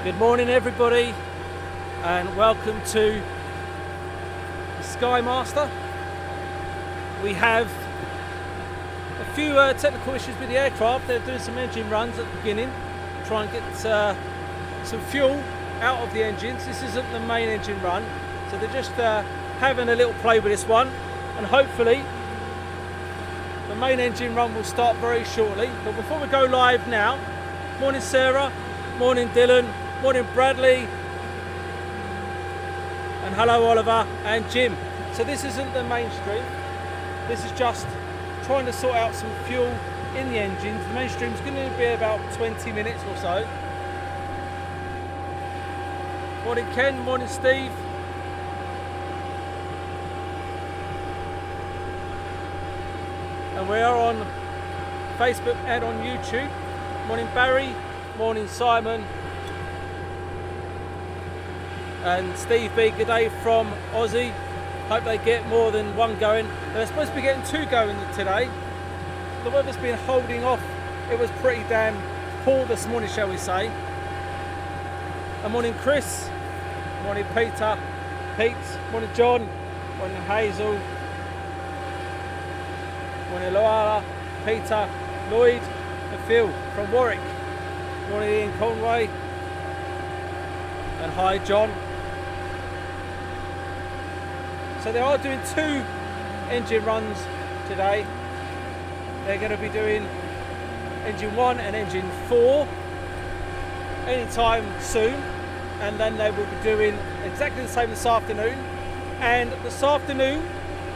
Good morning everybody and welcome to Skymaster. We have a few technical issues with the aircraft. They're doing some engine runs at the beginning, try and get some fuel out of the engines. This isn't the main engine run, so they're just having a little play with this one, and hopefully the main engine run will start very shortly. But before we go live now, morning Sarah, morning Dylan, morning Bradley, and hello Oliver and Jim. So this isn't the mainstream, this is just trying to sort out some fuel in the engines. The mainstream is going to be about 20 minutes or so. Morning Ken, morning Steve. And we are on Facebook and on YouTube. Morning Barry, morning Simon. And Steve B, good day from Aussie. Hope they get more than one going. They're supposed to be getting two going today. The weather's been holding off. It was pretty damn poor this morning, shall we say. And morning Chris, morning Peter, Pete, morning John, morning Hazel, morning Loala, Peter, Lloyd and Phil from Warwick. Morning Ian Conway. And hi John. So they are doing two engine runs today. They're going to be doing engine 1 and engine 4 anytime soon, and then they will be doing exactly the same this afternoon. And this afternoon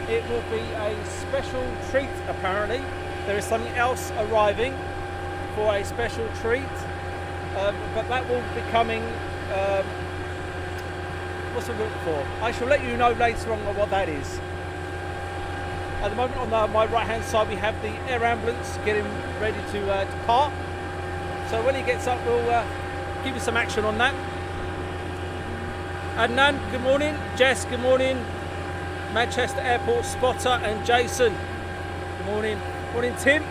it will be a special treat apparently. There is something else arriving for a special treat, but that will be coming what's it look for? I shall let you know later on what that is. At the moment on my right hand side we have the air ambulance getting ready to depart. So when he gets up we'll give you some action on that. Adnan, good morning. Jess, good morning. Manchester Airport Spotter and Jason, good morning. Morning Tim.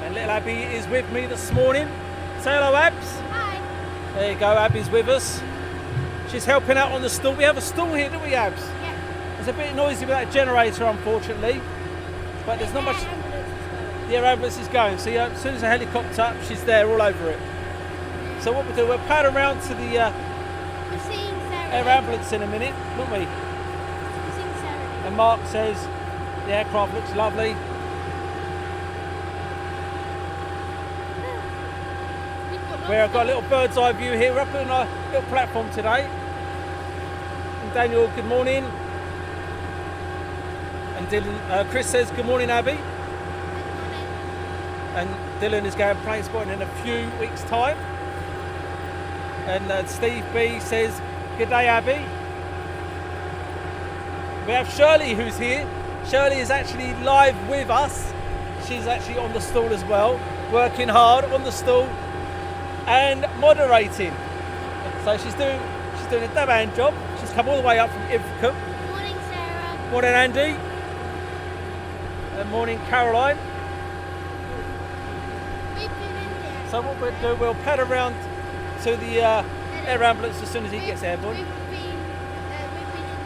And little Abby is with me this morning. Say hello Abs. Hi. There you go, Abby's with us. She's helping out on the stall. We have a stall here, don't we, Abs? Yeah. It's a bit noisy with that generator, unfortunately. But there's not much. The air ambulance is going. So as soon as the helicopter's up, she's there all over it. So what we'll do, we'll pad around to the air ambulance in a minute, won't we? And Mark says the aircraft looks lovely. We've got a little bird's eye view here. We're up on a little platform today. And Daniel, good morning. And Dylan, Chris says good morning, Abby. And Dylan is going plane spotting in a few weeks' time. And Steve B says good day, Abby. We have Shirley who's here. Shirley is actually live with us. She's actually on the stall as well, working hard on the stall and moderating. So she's doing a dab-hand job. She's come all the way up from Ivcombe. Morning, Sarah. Morning, Andy. And morning, Caroline. We've been in there. So what we'll do, we'll pad around to the air ambulance as soon as he gets airborne. We've been in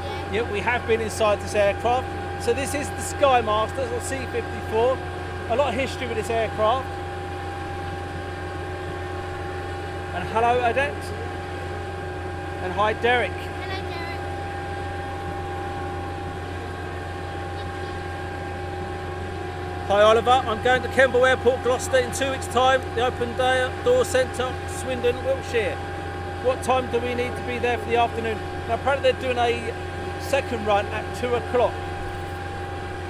there. Yeah, we have been inside this aircraft. So this is the Skymaster, or C-54. A lot of history with this aircraft. And hello, Adet. And hi, Derek. Hello, Derek. Hi, Oliver. I'm going to Kemble Airport, Gloucester in 2 weeks' time. The Open Door Centre, Swindon, Wiltshire. What time do we need to be there for the afternoon? Now, apparently they're doing a second run at 2 o'clock.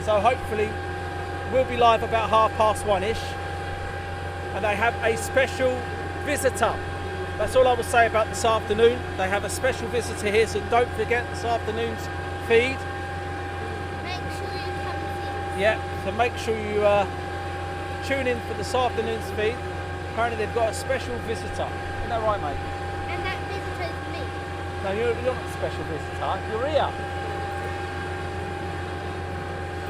So hopefully we'll be live about 1:30-ish. And they have a special visitor. That's all I will say about this afternoon. They have a special visitor here, so don't forget this afternoon's feed. Make sure you come see. Yeah, so make sure you tune in for this afternoon's feed. Apparently they've got a special visitor. Isn't that right, mate? And that visitor is me. No, you're not a special visitor. You're here.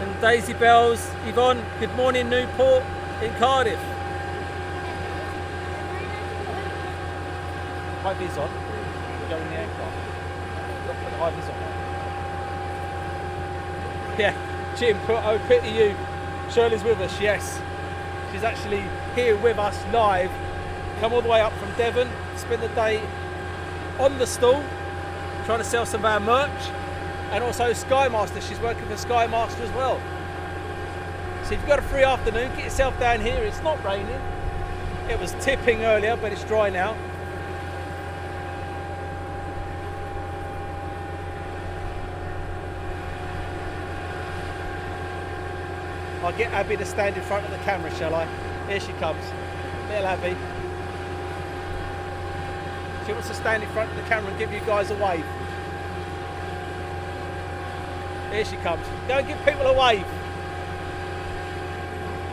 And Daisy Bells, Yvonne, good morning, Newport in Cardiff. high vis on. We go in the aircraft. Look, put the high vis on. Yeah, Jim, oh pity you. Shirley's with us, yes. She's actually here with us live. Come all the way up from Devon, spend the day on the stall, trying to sell some of our merch. And also Skymaster, she's working for Skymaster as well. So if you've got a free afternoon, get yourself down here. It's not raining. It was tipping earlier, but it's dry now. I'll get Abby to stand in front of the camera, shall I? Here she comes. Little Abby. She wants to stand in front of the camera and give you guys a wave. Here she comes. Go and give people a wave.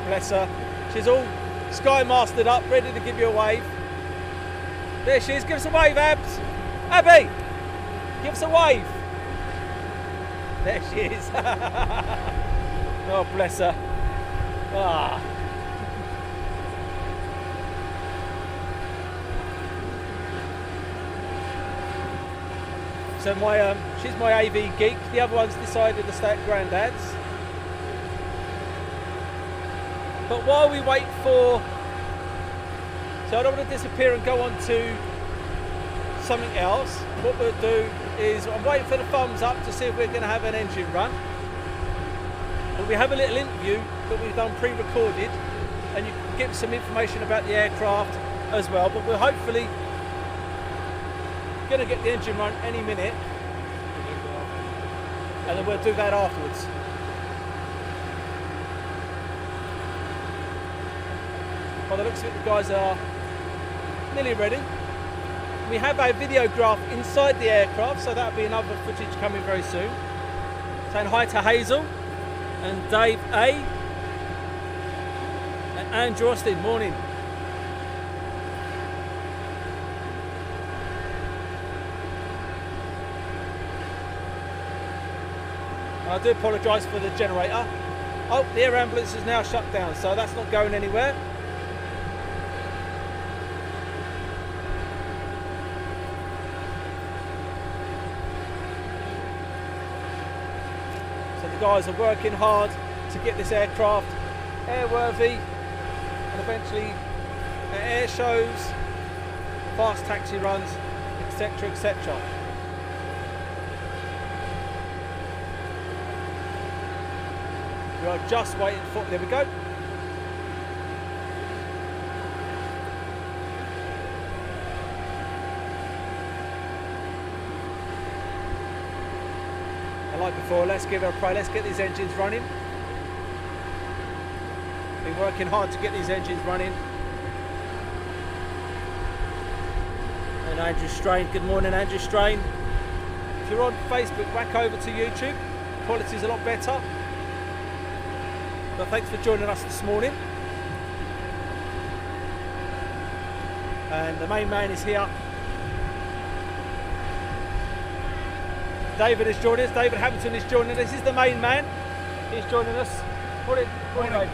Bless her. She's all Skymastered up, ready to give you a wave. There she is. Give us a wave, Abs. Abby, give us a wave. There she is. Oh, bless her. Ah. So she's my AV geek. The other one's decided to stay at Grandad's. But while we wait for, so I don't want to disappear and go on to something else. What we'll do is I'm waiting for the thumbs up to see if we're going to have an engine run. But we have a little interview that we've done pre-recorded, and you can get some information about the aircraft as well. But we're hopefully going to get the engine run any minute, and then we'll do that afterwards. By the looks of it, the guys are nearly ready. We have a videograph inside the aircraft, so that'll be another footage coming very soon. Saying hi to Hazel and Dave A and Andrew Austin. Morning. And I do apologise for the generator. Oh, the air ambulance is now shut down, so that's not going anywhere. The guys are working hard to get this aircraft airworthy and eventually at air shows, fast taxi runs, etc, etc. We are just waiting for, there we go. Like before, let's give it a try. Let's get these engines running. Been working hard to get these engines running. And Andrew Strain, good morning Andrew Strain. If you're on Facebook, whack over to YouTube. Quality's a lot better. But thanks for joining us this morning. And the main man is here. David is joining us. David Hamilton is joining us. This is the main man. He's joining us. Morning, Dave.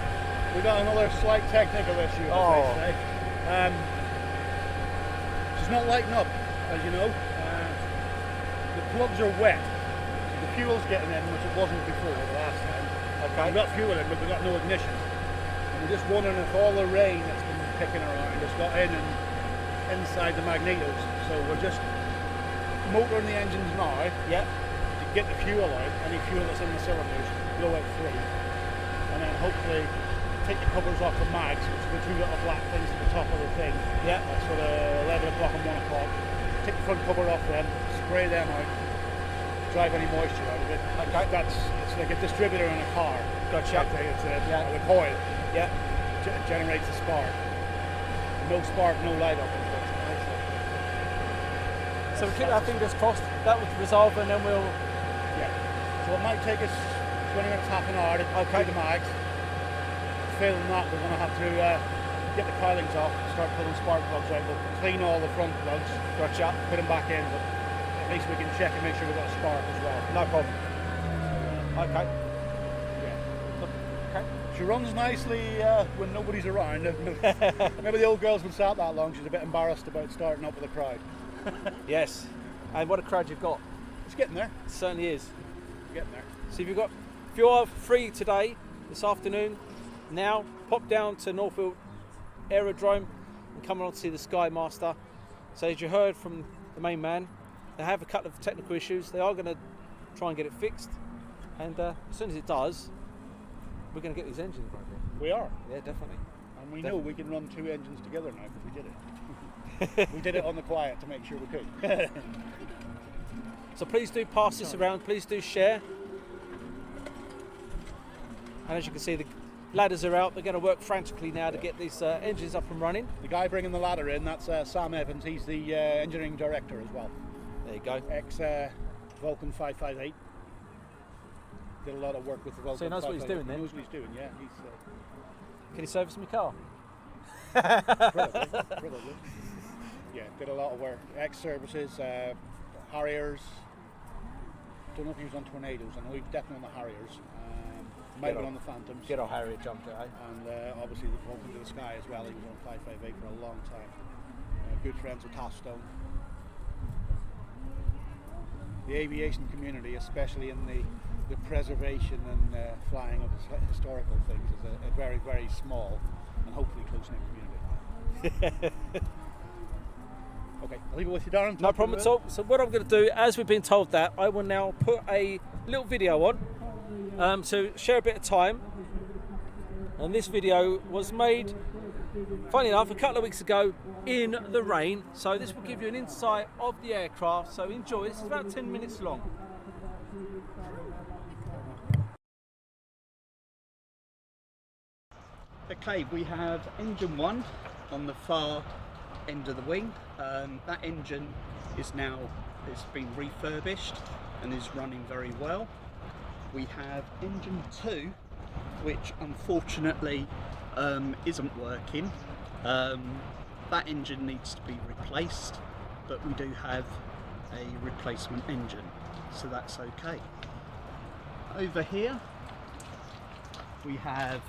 We've got another slight technical issue. Oh. She's not lighting up, as you know. The plugs are wet. The fuel's getting in, which it wasn't before the last time. Okay. We've got fuel in, but we've got no ignition. And we're just wondering if all the rain that's been picking around has got in and inside the magnetos. So we're just motoring the engines now. Yep. To get the fuel out, any fuel that's in the cylinders, blow out free. And then hopefully take the covers off the mags, which are the two little black things at the top of the thing. Yeah. That's sort of 11 o'clock and 1 o'clock. Take the front cover off them, spray them out, drive any moisture out of it. Okay. It's like a distributor in a car. Gotcha. It's a coil. Yeah. It generates a spark. No spark, no light up, unfortunately. So we keep our fingers crossed that would resolve, and then we'll. Yeah. So it might take us 20 minutes, half an hour to do the mags. Failing that, we're going to have to get the coilings off, start pulling spark plugs out. We'll clean all the front plugs, Gotcha. put them back in, but at least we can check and make sure we've got a spark as well. No problem. Okay. Yeah. Okay. She runs nicely when nobody's around. Maybe the old girls would start that long. She's a bit embarrassed about starting up with a crowd. Yes. And what a crowd you've got. It's getting there. It certainly is. It's getting there. So if you are free today, this afternoon, now pop down to Northfield Aerodrome and come along to see the Skymaster. So as you heard from the main man, they have a couple of technical issues. They are going to try and get it fixed, and as soon as it does, we're going to get these engines right here. We are. Yeah, definitely. And we know we can run 2 engines together now because we did it. We did it on the quiet to make sure we could. So please do pass this around, please do share. And as you can see, the ladders are out. They're going to work frantically now to get these engines up and running. The guy bringing the ladder in, that's Sam Evans. He's the engineering director as well. There you go. Ex Vulcan 558. Did a lot of work with the Vulcan. So he knows what he's doing then? He knows what he's doing, yeah. He's, Can he service my car? probably. Yeah, did a lot of work. Ex-services, Harriers. Don't know if he was on Tornadoes. I know he was definitely on the Harriers. Might have been on the Phantoms. Get our Harrier jumped out. And obviously the Vulcan to the Sky as well. He was on 558 for a long time. Good friends with Tostone. The aviation community, especially in the preservation and flying of historical things, is a very, very small and hopefully close-knit community. Okay, I'll leave it with you, Darren. No problem at all. So what I'm going to do, as we've been told that, I will now put a little video on to share a bit of time. And this video was made, funny enough, a couple of weeks ago in the rain. So this will give you an insight of the aircraft. So enjoy. This is about 10 minutes long. Okay, we have engine 1 on the far end of the wing. That engine is been refurbished and is running very well. We have engine 2, which unfortunately isn't working. That engine needs to be replaced, but we do have a replacement engine, so that's okay. Over here we have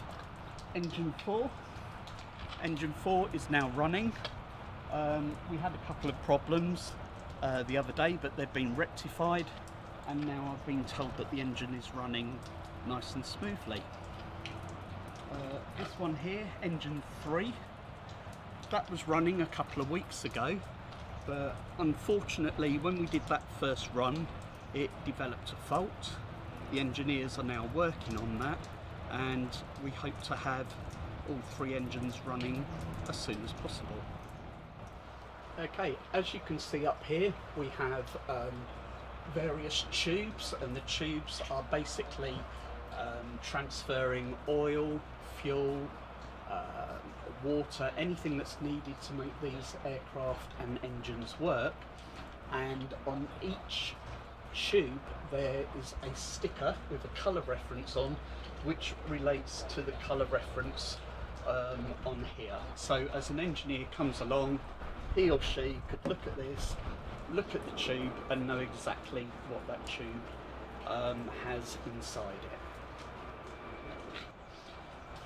engine 4. Engine 4 is now running. We had a couple of problems the other day, but they've been rectified, and now I've been told that the engine is running nice and smoothly. This one here, engine 3, that was running a couple of weeks ago, but unfortunately when we did that first run it developed a fault. The engineers are now working on that, and we hope to have all 3 engines running as soon as possible. Okay, as you can see up here we have various tubes, and the tubes are basically transferring oil, fuel, water, anything that's needed to make these aircraft and engines work. And on each tube there is a sticker with a colour reference on, which relates to the colour reference on here. So as an engineer comes along, he or she could look at this, look at the tube and know exactly what that tube has inside it.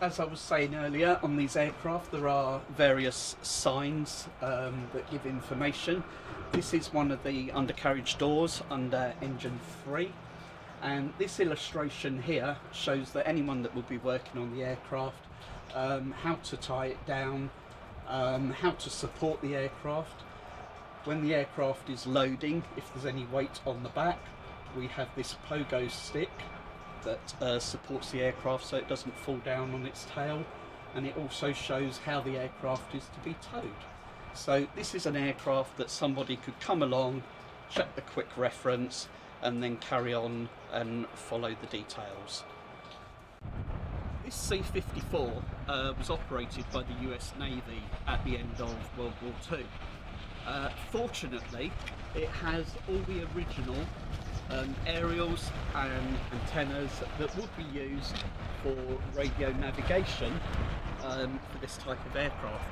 As I was saying earlier, on these aircraft there are various signs that give information. This is one of the undercarriage doors under engine 3, and this illustration here shows that anyone that will be working on the aircraft, how to tie it down, how to support the aircraft. When the aircraft is loading, if there's any weight on the back, we have this pogo stick that supports the aircraft so it doesn't fall down on its tail, and it also shows how the aircraft is to be towed. So this is an aircraft that somebody could come along, check the quick reference, and then carry on and follow the details. This C-54 was operated by the US Navy at the end of World War II. Fortunately, it has all the original aerials and antennas that would be used for radio navigation for this type of aircraft.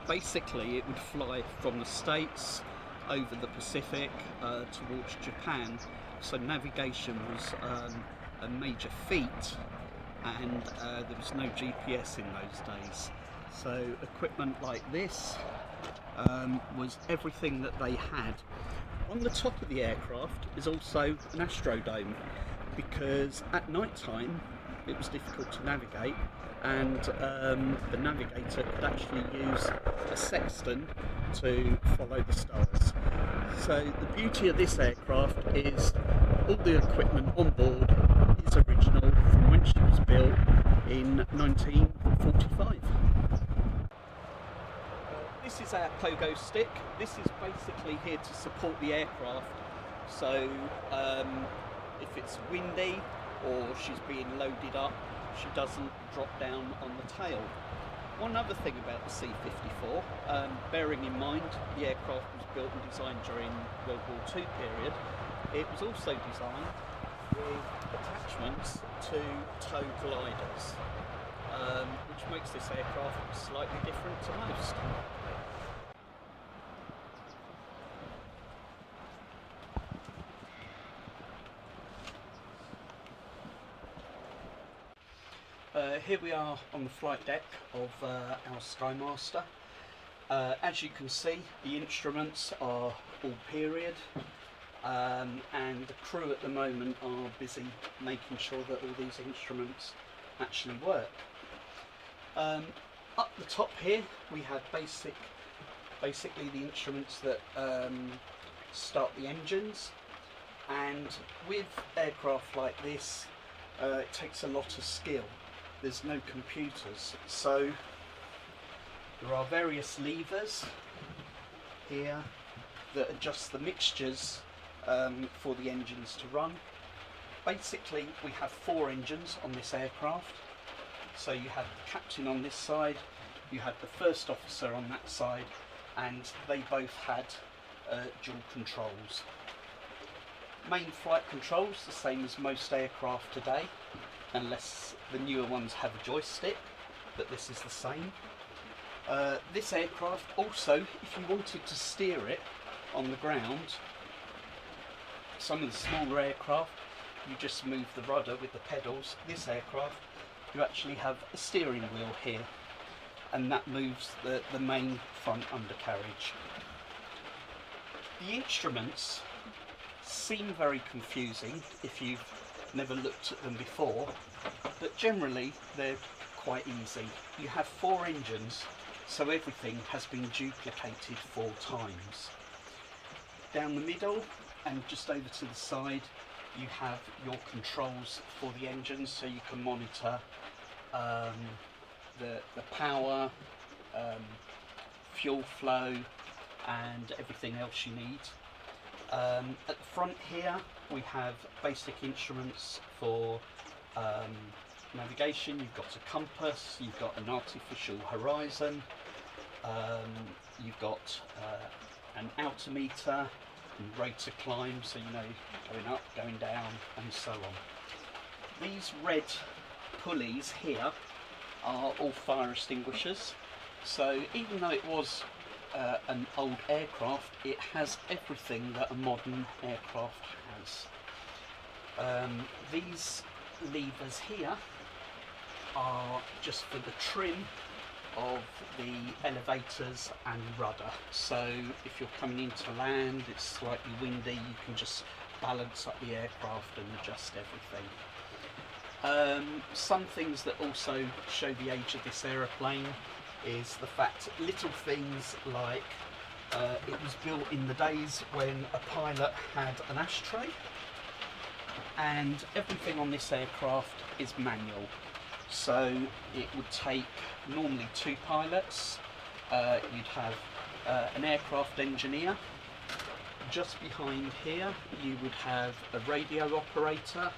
Basically, it would fly from the States over the Pacific towards Japan, so navigation was a major feat, and there was no GPS in those days. So equipment like this was everything that they had. On the top of the aircraft is also an astrodome, because at night time it was difficult to navigate, and the navigator could actually use a sextant to follow the stars. So the beauty of this aircraft is all the equipment on board is original from when she was built in 1945. This is our pogo stick. This is basically here to support the aircraft. So if it's windy or she's being loaded up, she doesn't drop down on the tail. One other thing about the C-54, bearing in mind the aircraft was built and designed during World War II period, it was also designed with attachments to tow gliders, which makes this aircraft slightly different to most. Here we are on the flight deck of our Skymaster. As you can see, the instruments are all period, and the crew at the moment are busy making sure that all these instruments actually work. Up the top here we have basically the instruments that start the engines, and with aircraft like this it takes a lot of skill. There's no computers, so there are various levers here that adjust the mixtures for the engines to run. Basically we have 4 engines on this aircraft, so you have the captain on this side, you had the first officer on that side, and they both had dual controls. Main flight controls the same as most aircraft today, unless the newer ones have a joystick, but this is the same. This aircraft also, if you wanted to steer it on the ground, some of the smaller aircraft you just move the rudder with the pedals. This aircraft you actually have a steering wheel here, and that moves the main front undercarriage. The instruments seem very confusing if you've never looked at them before, but generally they're quite easy. You have 4 engines, so everything has been duplicated 4 times. Down the middle and just over to the side you have your controls for the engines, so you can monitor the power, fuel flow and everything else you need. At the front here we have basic instruments for navigation. You've got a compass, you've got an artificial horizon, you've got an altimeter and rate to climb, so you know going up, going down and so on. These red pulleys here are all fire extinguishers, so even though it was an old aircraft, it has everything that a modern aircraft has. These levers here are just for the trim of the elevators and rudder, so if you're coming into land, it's slightly windy, you can just balance up the aircraft and adjust everything. Some things that also show the age of this aeroplane is the fact little things like it was built in the days when a pilot had an ashtray, and everything on this aircraft is manual, so it would take normally 2 pilots. You'd have an aircraft engineer. Just behind here you would have a radio operator,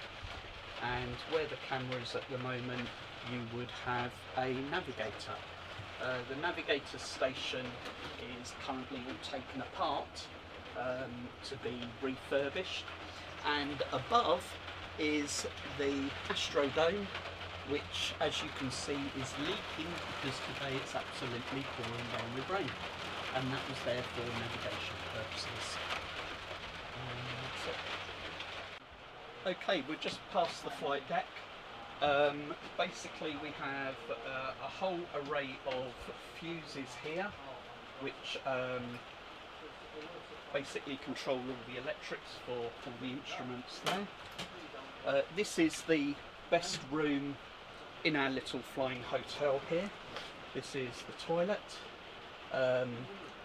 and where the camera is at the moment you would have a navigator. The navigator station is currently all taken apart to be refurbished, and above is the astrodome, which as you can see is leaking because today it's absolutely pouring down with rain, and that was there for navigation purposes. Okay, we're just past the flight deck. Basically we have a whole array of fuses here, which basically control all the electrics for all the instruments there. This is the best room in our little flying hotel here. This is the toilet.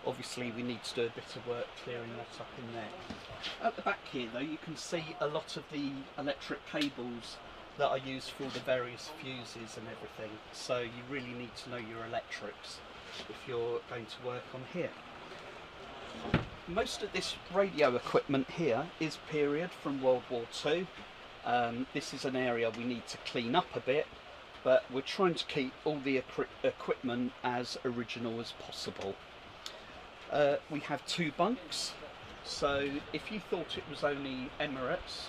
Obviously we need to do a bit of work clearing that up in there. At the back here though, you can see a lot of the electric cables that are used for the various fuses and everything. So you really need to know your electrics if you're going to work on here. Most of this radio equipment here is period from World War II. This is an area we need to clean up a bit, but we're trying to keep all the equipment as original as possible. We have 2 bunks, so if you thought it was only Emirates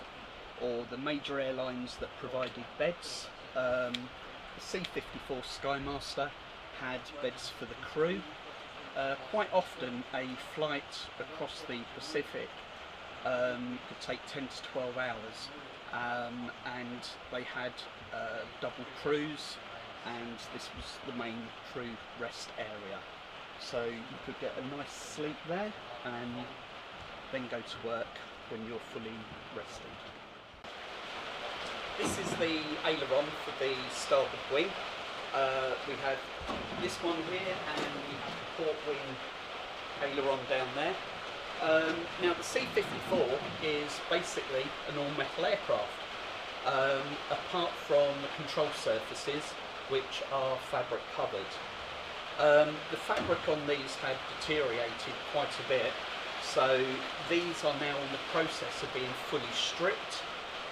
or the major airlines that provided beds, the C-54 Skymaster had beds for the crew. Quite often a flight across the Pacific could take 10 to 12 hours, and they had double crews, and this was the main crew rest area. So you could get a nice sleep there and then go to work when you're fully rested. This is the aileron for the starboard wing. We have this one here, and we have the port wing aileron down there. Now the C-54 is basically an all-metal aircraft, apart from the control surfaces, which are fabric covered. The fabric on these had deteriorated quite a bit, so these are now in the process of being fully stripped,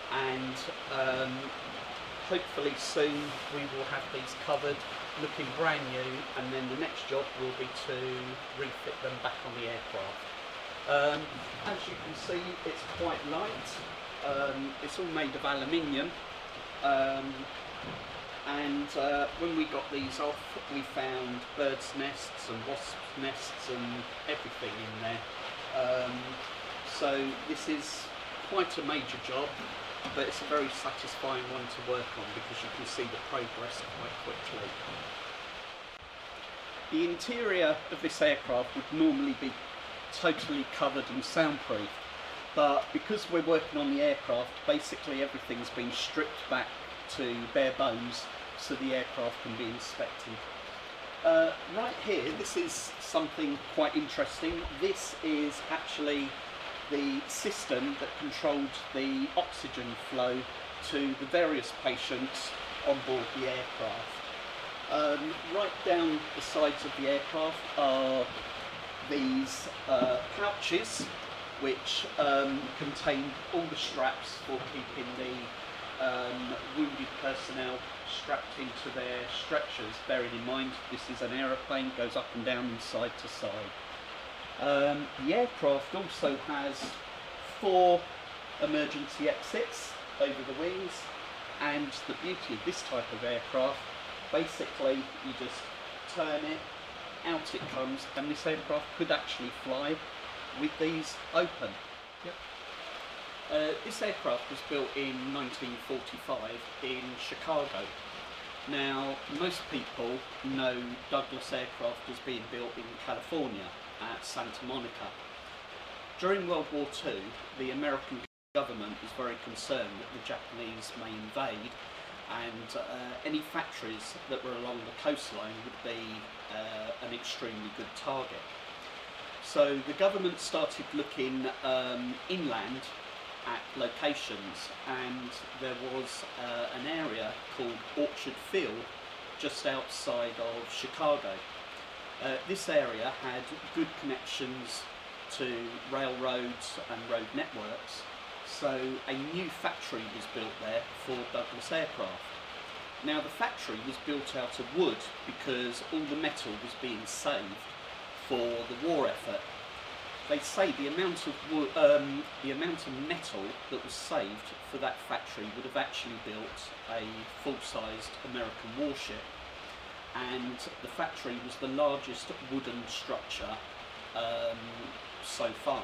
and hopefully soon we will have these covered, looking brand new, and then the next job will be to refit them back on the aircraft. As you can see, it's quite light. It's all made of aluminium, and when we got these off, we found birds' nests and wasps' nests and everything in there. So this is quite a major job, but it's a very satisfying one to work on because you can see the progress quite quickly. The interior of this aircraft would normally be totally covered and soundproofed, but because we're working on the aircraft, basically everything's been stripped back to bare bones so the aircraft can be inspected. Right here, this is something quite interesting. This is actually the system that controlled the oxygen flow to the various patients on board the aircraft. Right down the sides of the aircraft are these pouches, which contain all the straps for keeping the wounded personnel strapped into their stretchers. Bearing in mind this is an aeroplane, goes up and down and side to side. The aircraft also has 4 emergency exits over the wings, and the beauty of this type of aircraft, basically you just turn it, out it comes, and this aircraft could actually fly with these open. Yep. This aircraft was built in 1945 in Chicago. Now, most people know Douglas aircraft as being built in California at Santa Monica. During World War II, the American government was very concerned that the Japanese may invade, and any factories that were along the coastline would be an extremely good target. So the government started looking inland at locations, and there was an area called Orchard Field just outside of Chicago. This area had good connections to railroads and road networks, so a new factory was built there for Douglas aircraft. Now the factory was built out of wood because all the metal was being saved for the war effort. They say the amount of metal that was saved for that factory would have actually built a full-sized American warship, and the factory was the largest wooden structure so far.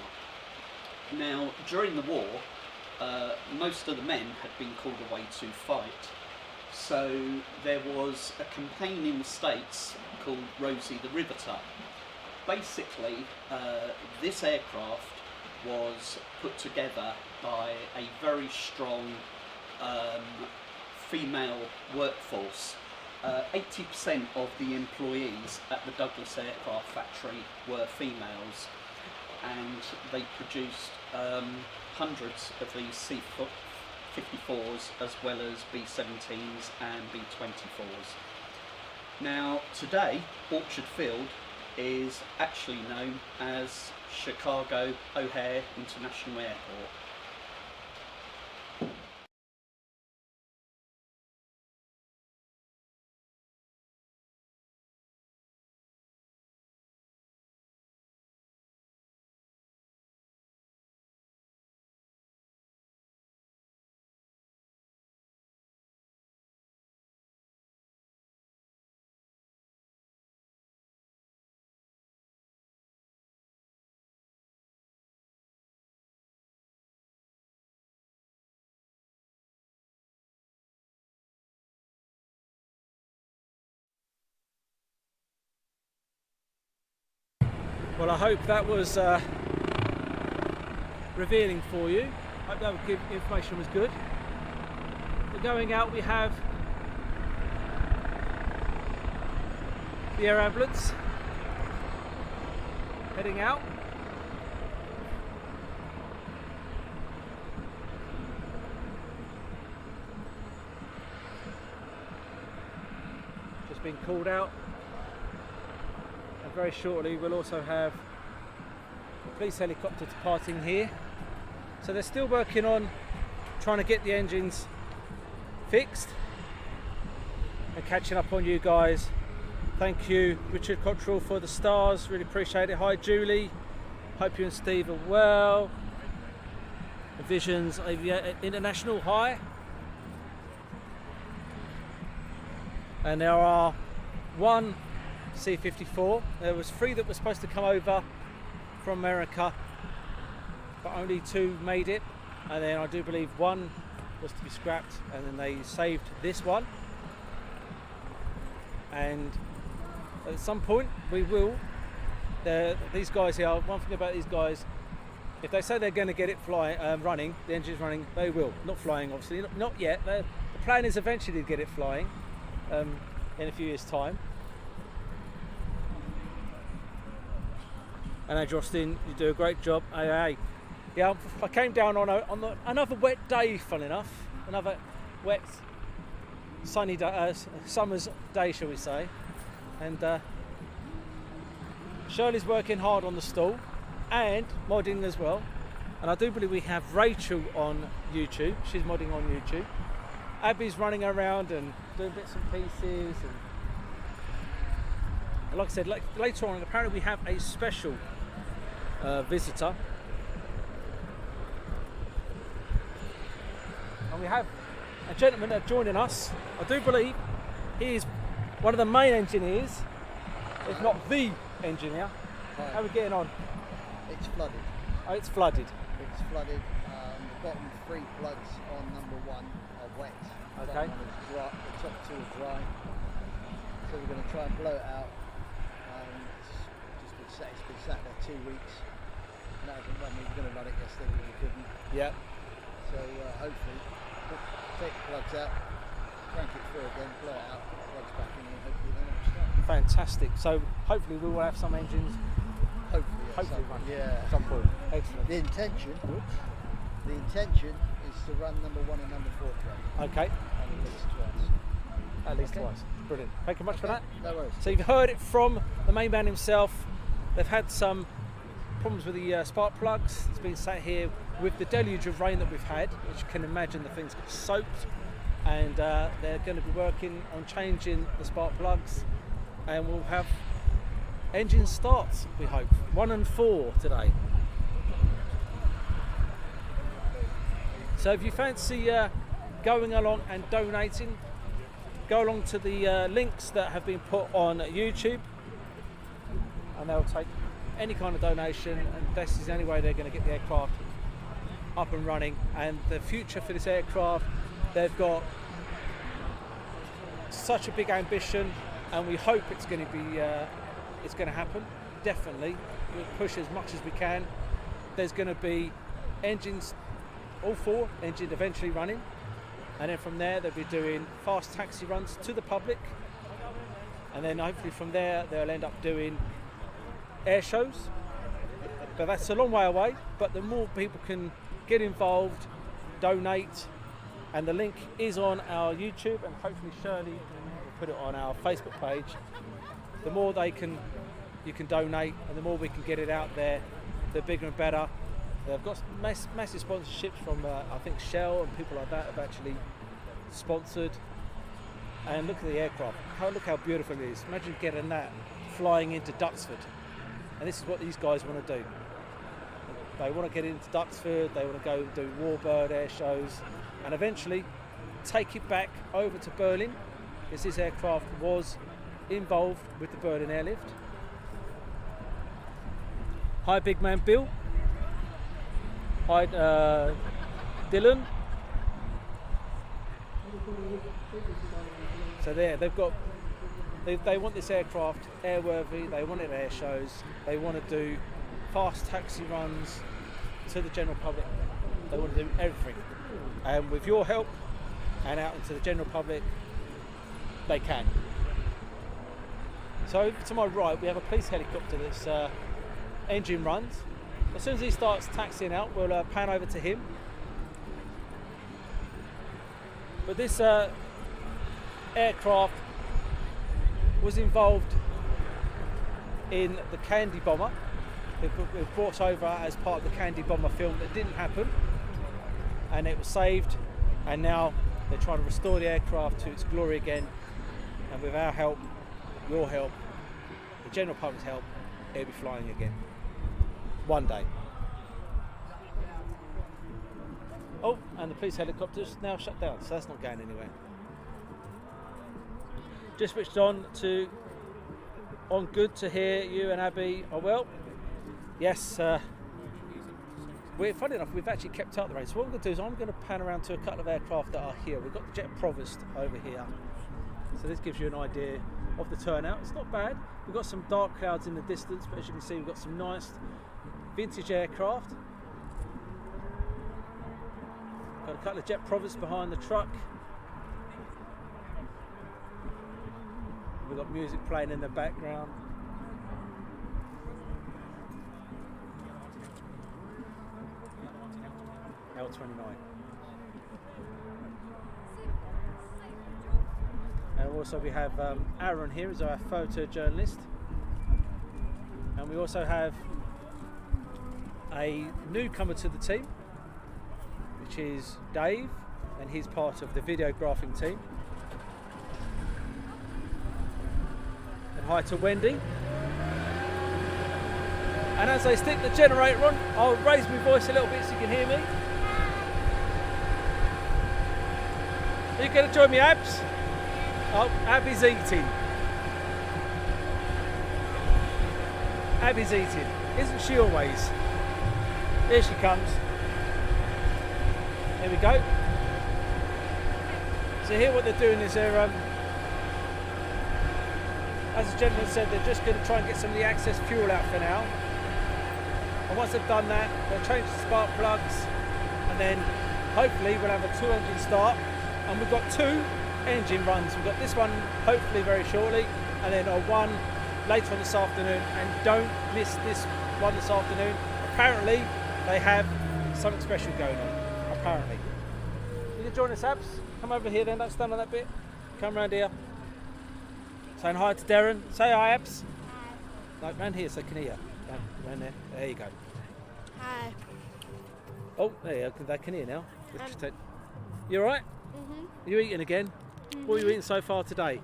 Now, during the war, most of the men had been called away to fight, So there was a campaign in the States called Rosie the Riveter. Basically, this aircraft was put together by a very strong female workforce. 80% of the employees at the Douglas Aircraft Factory were females, and they produced hundreds of these C-54s as well as B-17s and B-24s. Now today Orchard Field is actually known as Chicago O'Hare International Airport. Well, I hope that was revealing for you. I hope that information was good. But going out, we have the air ambulance heading out. Just been called out. Very shortly we'll also have a police helicopter departing here. So they're still working on trying to get the engines fixed and catching up on you guys. Thank you Richard Cottrell for the stars, really appreciate it. Hi Julie, hope you and Steve are well. Visions International, hi. And there are one C-54. There was 3 that were supposed to come over from America, but only 2 made it, and then I do believe 1 was to be scrapped, and then they saved this one. And at some point we will, these guys here, one thing about these guys, if they say they're going to get it running, the engine's running, they will. Not flying obviously, not yet. The plan is eventually to get it flying in a few years time. And Justin, you do a great job. Hey. Yeah, I came down on another wet day, fun enough. Another wet, sunny day, summer's day, shall we say. And Shirley's working hard on the stall and modding as well. And I do believe we have Rachel on YouTube. She's modding on YouTube. Abby's running around and doing bits and pieces. And like I said, later on, apparently we have a special visitor, and we have a gentleman that's joining us. I do believe he is one of the main engineers, if not the engineer. Hi. How are we getting on? It's flooded. Oh, it's flooded. It's flooded. The bottom 3 plugs on number 1 are wet. The Okay. bottom one is dry. The top 2 are dry. So we're going to try and blow it out. It's been sat there 2 weeks. And that hasn't run. We were going to run it yesterday, but we couldn't. Yeah. So hopefully, take the plugs out, crank it through again, blow it out, put the plugs back in, and hopefully then it'll start. Fantastic. So hopefully we will have some engines. Hopefully, Run. yeah. At some point. Excellent. The intention is to run number 1 and number 4 plugs. Okay. And at least twice. At least Okay. twice. Brilliant. Thank you much for that. No worries. So you've heard it from the main man himself. They've had some problems with the spark plugs. It's been sat here with the deluge of rain that we've had, which you can imagine the things got soaked, and they're going to be working on changing the spark plugs, and we'll have engine starts, we hope. 1 and 4 today. So if you fancy going along and donating, go along to the links that have been put on YouTube, and they'll take any kind of donation, and this is the only way they're going to get the aircraft up and running. And the future for this aircraft, they've got such a big ambition, and we hope it's going to be it's going to happen. Definitely, we'll push as much as we can. There's going to be engines, all 4 engines eventually running, and then from there they'll be doing fast taxi runs to the public, and then hopefully from there they'll end up doing air shows. But that's a long way away. But the more people can get involved, donate, and the link is on our YouTube, and hopefully Shirley will put it on our Facebook page. The more you can donate, and the more we can get it out there, the bigger and better. They've got massive sponsorships from I think Shell and people like that have actually sponsored. And look at the aircraft. Look how beautiful it is. Imagine getting that flying into Duxford. And this is what these guys want to do. They want to get into Duxford, they want to go do Warbird air shows, and eventually take it back over to Berlin, because this aircraft was involved with the Berlin airlift. Hi, big man Bill. Hi, Dylan. So there, they want this aircraft airworthy. They want it at air shows. They want to do fast taxi runs to the general public. They want to do everything, and with your help and out into the general public, they can. So to my right we have a police helicopter that's engine runs. As soon as he starts taxiing out, we'll pan over to him. But this aircraft was involved in the Candy Bomber. It was brought over as part of the Candy Bomber film that didn't happen, and it was saved, and now they're trying to restore the aircraft to its glory again, and with our help, your help, the general public's help, it'll be flying again one day. Oh, and the police helicopter's now shut down, so that's not going anywhere. Just switched on good to hear you and Abby are well. Yes, funny enough, we've actually kept up the range. So what I'm going to do is I'm going to pan around to a couple of aircraft that are here. We've got the Jet Provost over here. So this gives you an idea of the turnout. It's not bad. We've got some dark clouds in the distance, but as you can see, we've got some nice vintage aircraft. Got a couple of Jet Provosts behind the truck. We've got music playing in the background. L29. And also we have Aaron here as our photojournalist. And we also have a newcomer to the team, which is Dave, and he's part of the videographing team. And hi to Wendy. And as I stick the generator on, I'll raise my voice a little bit so you can hear me. Are you going to join me, Abs? Oh, Abby's eating. Abby's eating. Isn't she always? Here she comes. Here we go. So here what they're doing is they're, as the gentleman said, they're just going to try and get some of the access fuel out for now. And once they've done that, they'll change the spark plugs, and then hopefully we'll have a 2-engine start. And we've got 2 engine runs. We've got this one hopefully very shortly, and then a one later on this afternoon. And don't miss this one this afternoon. Apparently they have something special going on. Apparently. You can join us, Abs. Come over here then, don't stand on that bit. Come round here. Saying hi to Darren. Say hi, Abs. Hi. No, round here so I can hear. Round there. There you go. Hi. Oh, there you go. They can hear now. You alright? Mhm. Are you eating again? Mhm. What are you eating so far today?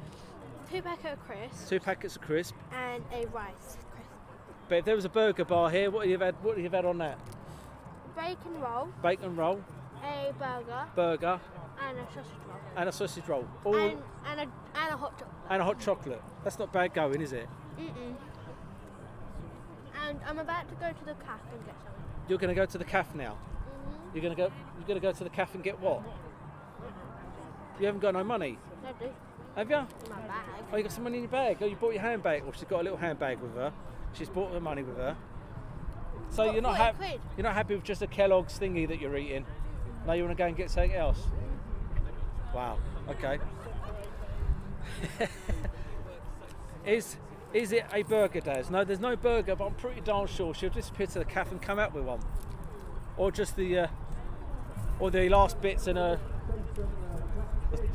2 packets of crisps 2 packets of crisp. and a rice crisp. But if there was a burger bar here, what have you had on that? Bacon roll, Bacon roll, a burger, burger, and a sausage roll. and a sausage roll. All And a hot chocolate. and a hot chocolate. That's not bad going, is it? Mm-mm. And I'm about to go to the cafe and get something. You're going to go to the cafe now. Mm-hmm. You're going to go to the cafe and get what? You haven't got no money. I do. Have you? in my bag. Oh, you got some money in your bag. Oh, you bought your handbag. Well, she's got a little handbag with her. She's bought her money with her. So What, you're not 40 happy. quid? You're not happy with just a Kellogg's thingy that you're eating. Now you want to go and get something else. Wow. Okay. Is it a burger, Daz? No, there's no burger, but I'm pretty darn sure she'll disappear to the cafe and come out with one, or just the last bits and a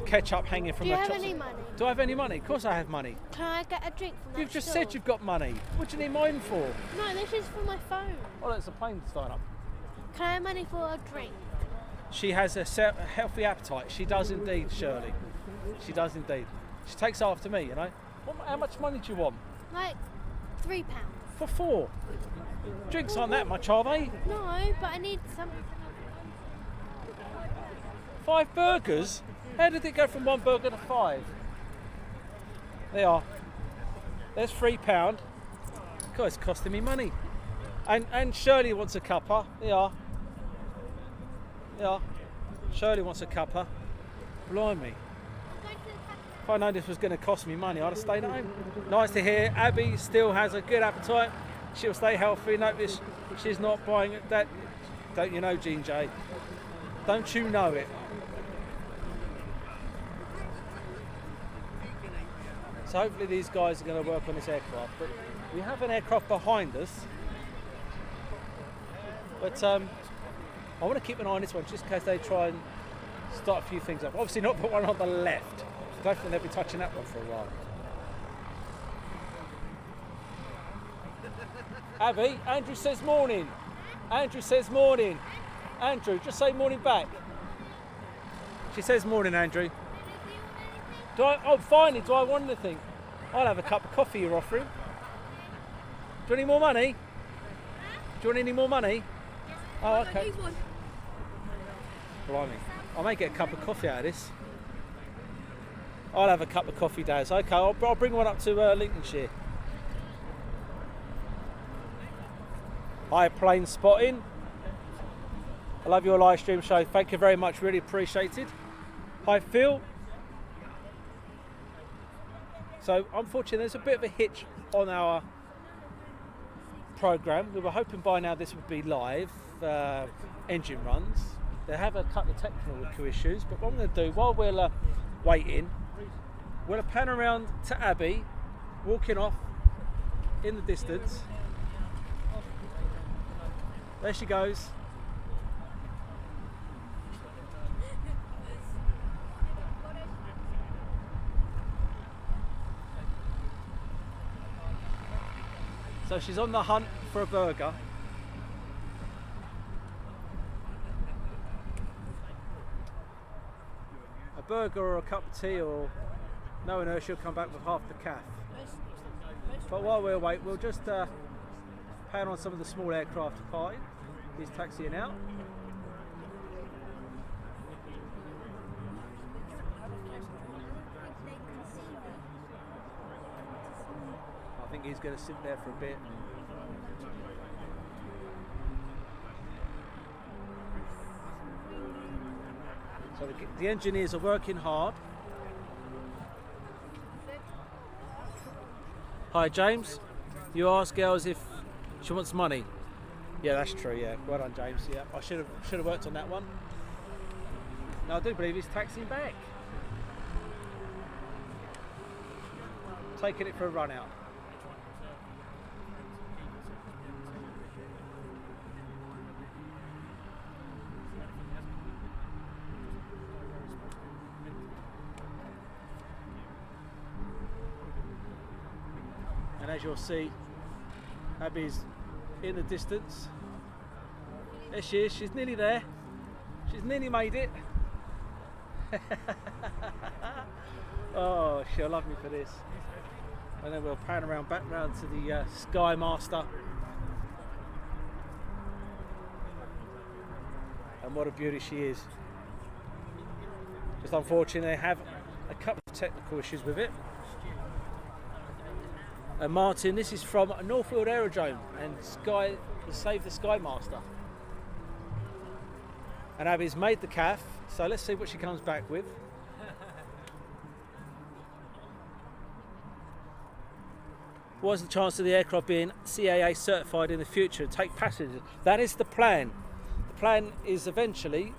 ketchup hanging from Do you her have chops. any money? Do I have any money? Of course I have money. Can I get a drink from that You've just store? said you've got money. What do you need mine for? No, this is for my phone. Oh, that's a plane starting up. Can I have money for a drink? She has a healthy appetite. She does indeed, Shirley. She does indeed. She takes after me, you know. How much money do you want? Like £3. For 4. Drinks aren't that much, are they? No, but I need some. 5 burgers? How did it go from 1 burger to 5? They are. There's £3. God, it's costing me money. And Shirley wants a cuppa. Yeah. Yeah. Shirley wants a cuppa. Blimey. If I know this was going to cost me money, I'd have stayed at home. Nice to hear. Abby still has a good appetite. She'll stay healthy. Notice she's not buying that. Don't you know, Jean J? Don't you know it? So hopefully these guys are going to work on this aircraft. But we have an aircraft behind us. But I want to keep an eye on this one just in case they try and start a few things up. Obviously not the one on the left. I don't think they'll be touching that one for a while. Abby, Andrew says morning. Andrew says morning. Andrew, just say morning back. She says morning, Andrew. Oh, finally, do I want anything? I'll have a cup of coffee you're offering. Do you want any more money? Do you want any more money? Oh, okay. Blimey. I may get a cup of coffee out of this. I'll have a cup of coffee, Daz. Okay, I'll bring one up to Lincolnshire. Hi, plane spotting. I love your live stream show. Thank you very much. Really appreciated. Hi, Phil. So, unfortunately, there's a bit of a hitch on our programme. We were hoping by now this would be live engine runs. They have a couple of technical issues, but what I'm going to do while we're waiting, we'll pan around to Abby, walking off in the distance. There she goes. So she's on the hunt for a burger. A burger or a cup of tea, or knowing her, she'll come back with half the calf. But while we're waiting, we'll just pan on some of the small aircraft departing. He's taxiing out. I think he's going to sit there for a bit. So the engineers are working hard. Hi James, you asked girls if she wants money. Yeah, that's true. Yeah, well done, James. Yeah, I should have worked on that one. No, I do believe he's taxiing back, taking it for a run out. And as you'll see, Abby's in the distance. There she is, she's nearly there. She's nearly made it. Oh, she'll love me for this. And then we'll pan around back round to the Skymaster. And what a beauty she is. Just unfortunately they have a couple of technical issues with it. And Martin, this is from Northfield Aerodrome and Save the Skymaster. And Abby's made the calf, so let's see what she comes back with. What's the chance of the aircraft being CAA certified in the future and take passengers? That is the plan. The plan is eventually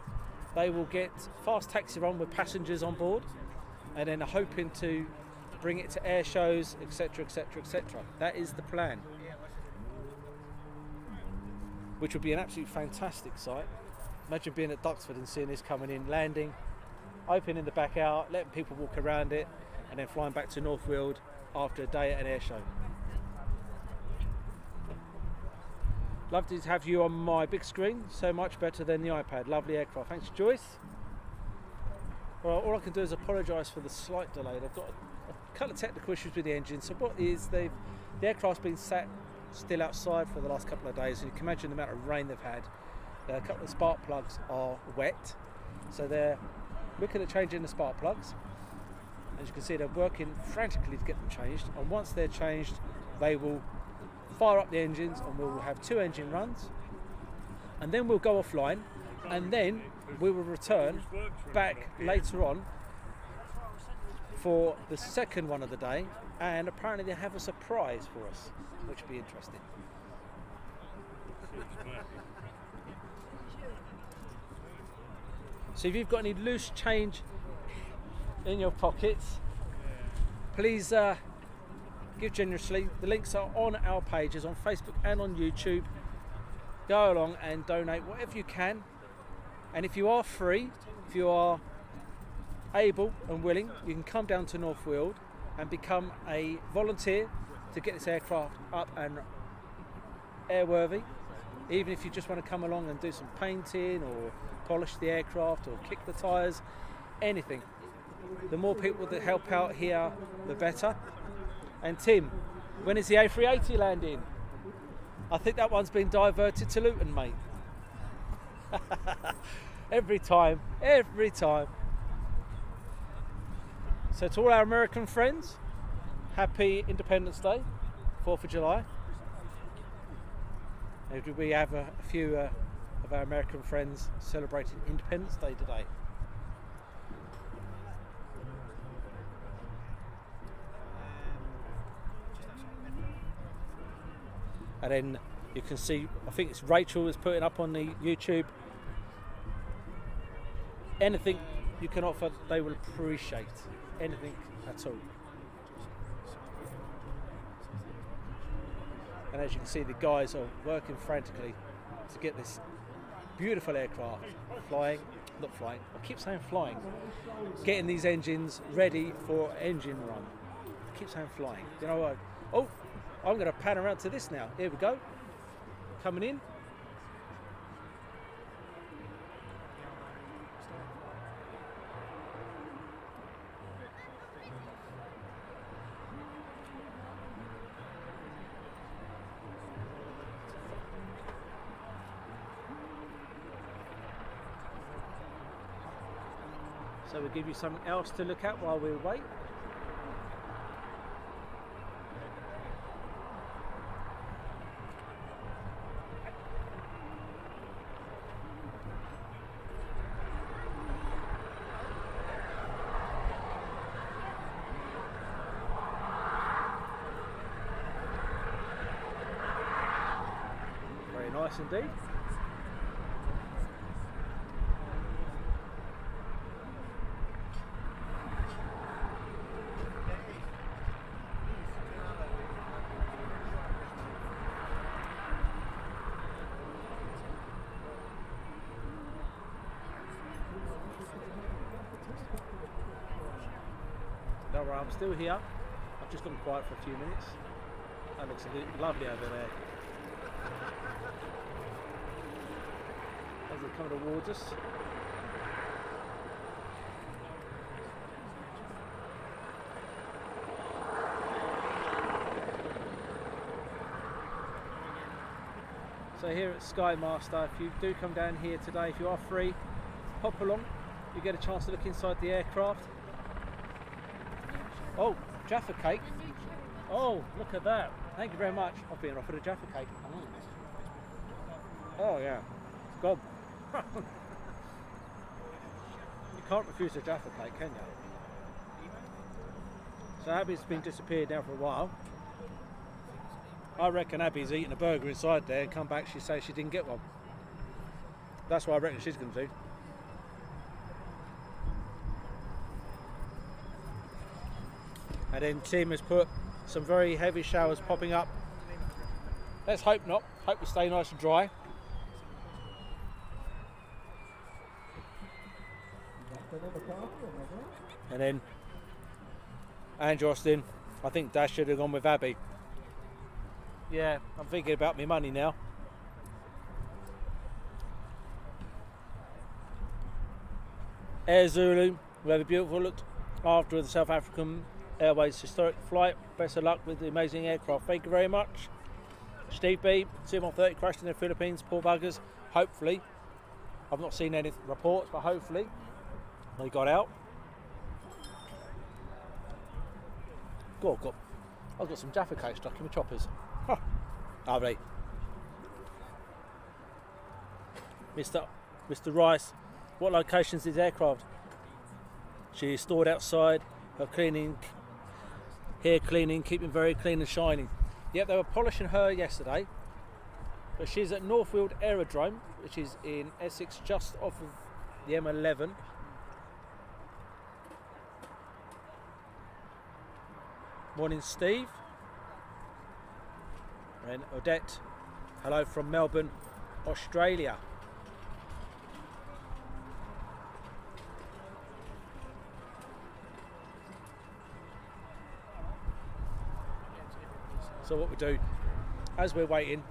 they will get fast taxi run with passengers on board, and then are hoping to bring it to air shows, etc, etc, etc. That is the plan, which would be an absolute fantastic sight. Imagine being at Duxford and seeing this coming in, landing, opening the back out, letting people walk around it, and then flying back to North Weald after a day at an air show. Love to have you on my big screen, so much better than the iPad. Lovely aircraft. Thanks, Joyce. Well, all I can do is apologise for the slight delay. They've got a couple of technical issues with the engine. So what is the aircraft's been sat still outside for the last couple of days, and you can imagine the amount of rain they've had. A couple of spark plugs are wet, so they're looking at changing the spark plugs. As you can see, they're working frantically to get them changed, and once they're changed, they will fire up the engines and we'll have 2 engine runs, and then we'll go offline, and then we will return back later on for the second one of the day, and apparently they have a surprise for us, which will be interesting. So if you've got any loose change in your pockets, please give generously. The links are on our pages on Facebook and on YouTube. Go along and donate whatever you can, and if you are free, if you are able and willing, you can come down to North Weald and become a volunteer to get this aircraft up and airworthy. Even if you just want to come along and do some painting or polish the aircraft or kick the tyres, anything. The more people that help out here, the better. And Tim, when is the A380 landing? I think that one's been diverted to Luton, mate. Every time. So to all our American friends, happy Independence Day, 4th of July. And we have a few of our American friends celebrating Independence Day today. And then you can see, I think it's Rachel is putting up on the YouTube. Anything you can offer, they will appreciate. Anything at all. And as you can see, the guys are working frantically to get this beautiful aircraft flying. I keep saying flying. Getting these engines ready for engine run. I keep saying flying. You know what? Oh, I'm going to pan around to this now. Here we go. Coming in. So we'll give you something else to look at while we wait. Very nice indeed. Don't worry, I'm still here. I've just gone quiet for a few minutes. That looks lovely over there. As they come towards us. So here at Skymaster, if you do come down here today, if you are free, pop along. You get a chance to look inside the aircraft. Oh, Jaffa cake. Oh, look at that. Thank you very much. I've been offered a Jaffa cake. Oh yeah, it's gone. You can't refuse a Jaffa cake, can you? So Abby's been disappeared now for a while. I reckon Abby's eating a burger inside there and come back, she says she didn't get one. That's what I reckon she's going to do. And then Tim has put some very heavy showers popping up. Let's hope not. Hope we stay nice and dry. And then Andrew Austin, I think Dash should have gone with Abby. Yeah, I'm thinking about my money now. Air Zulu, we have a beautiful look after the South African Airways historic flight. Best of luck with the amazing aircraft. Thank you very much. Steve B, C-130 crashed in the Philippines, poor buggers. Hopefully, I've not seen any reports, but hopefully they got out. I've got some Jaffa cake stuck in my choppers. Huh. Lovely. Mr. Rice, what locations is aircraft? She is stored outside, her cleaning, hair cleaning, keeping very clean and shining. Yep, they were polishing her yesterday, but she's at Northfield Aerodrome, which is in Essex, just off of the M11. Morning, Steve. And Odette, hello from Melbourne, Australia. So what we do, as we're waiting,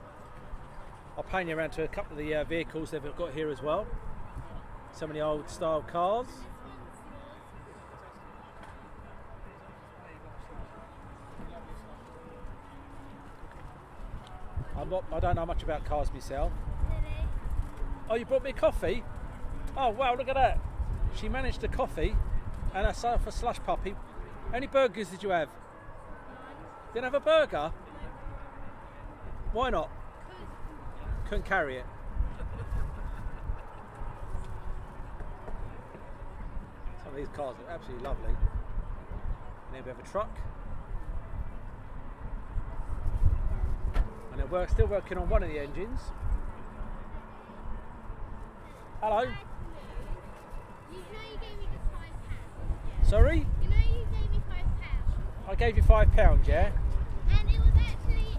I'll pan you around to a couple of the vehicles they've got here as well. Some of the old style cars. I don't know much about cars myself. Oh, you brought me a coffee? Oh wow, look at that. She managed a coffee and a slush puppy. How many burgers did you have? Didn't have a burger? Why not? Couldn't carry it. Some of these cars are absolutely lovely. And then we have a truck. And they're still working on one of the engines. Hello. You know you gave me just £5. Sorry? You know you gave me £5. I gave you £5, yeah? And it was actually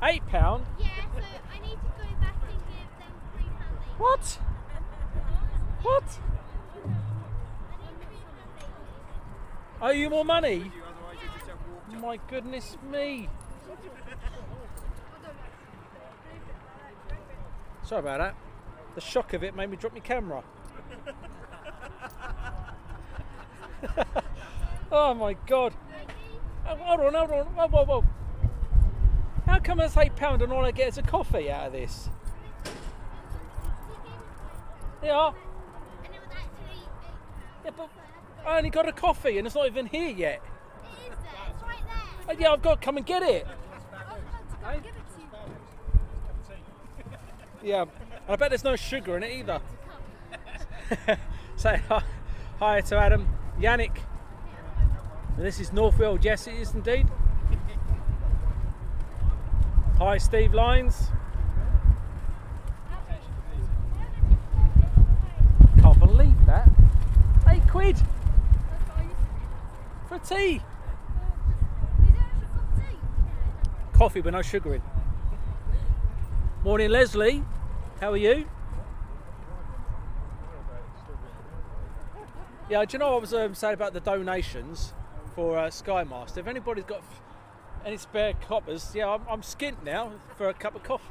£8. £8? Yeah, so I need to go back and give them £3 later. What? What? I need £3 later. Owe you more money? My goodness me. Sorry about that. The shock of it made me drop my camera. Oh my god. Oh, hold on. Whoa. How come it's £8 and all I get is a coffee out of this? Yeah. And it was actually £8. Yeah, but I only got a coffee and it's not even here yet. It is there, it's right there. Oh, yeah, I've got to come and get it. I was about to go and give it to you. Yeah, I bet there's no sugar in it either. Say hi to Adam. Yannick. And this is Northfield. Yes, it is indeed. Hi, Steve Lines. Can't believe that. £8 for tea. Coffee with no sugar in. Morning, Leslie. How are you? Yeah, do you know what I was saying about the donations for Skymaster? If anybody's got any spare coppers, yeah, I'm skint now for a cup of coffee.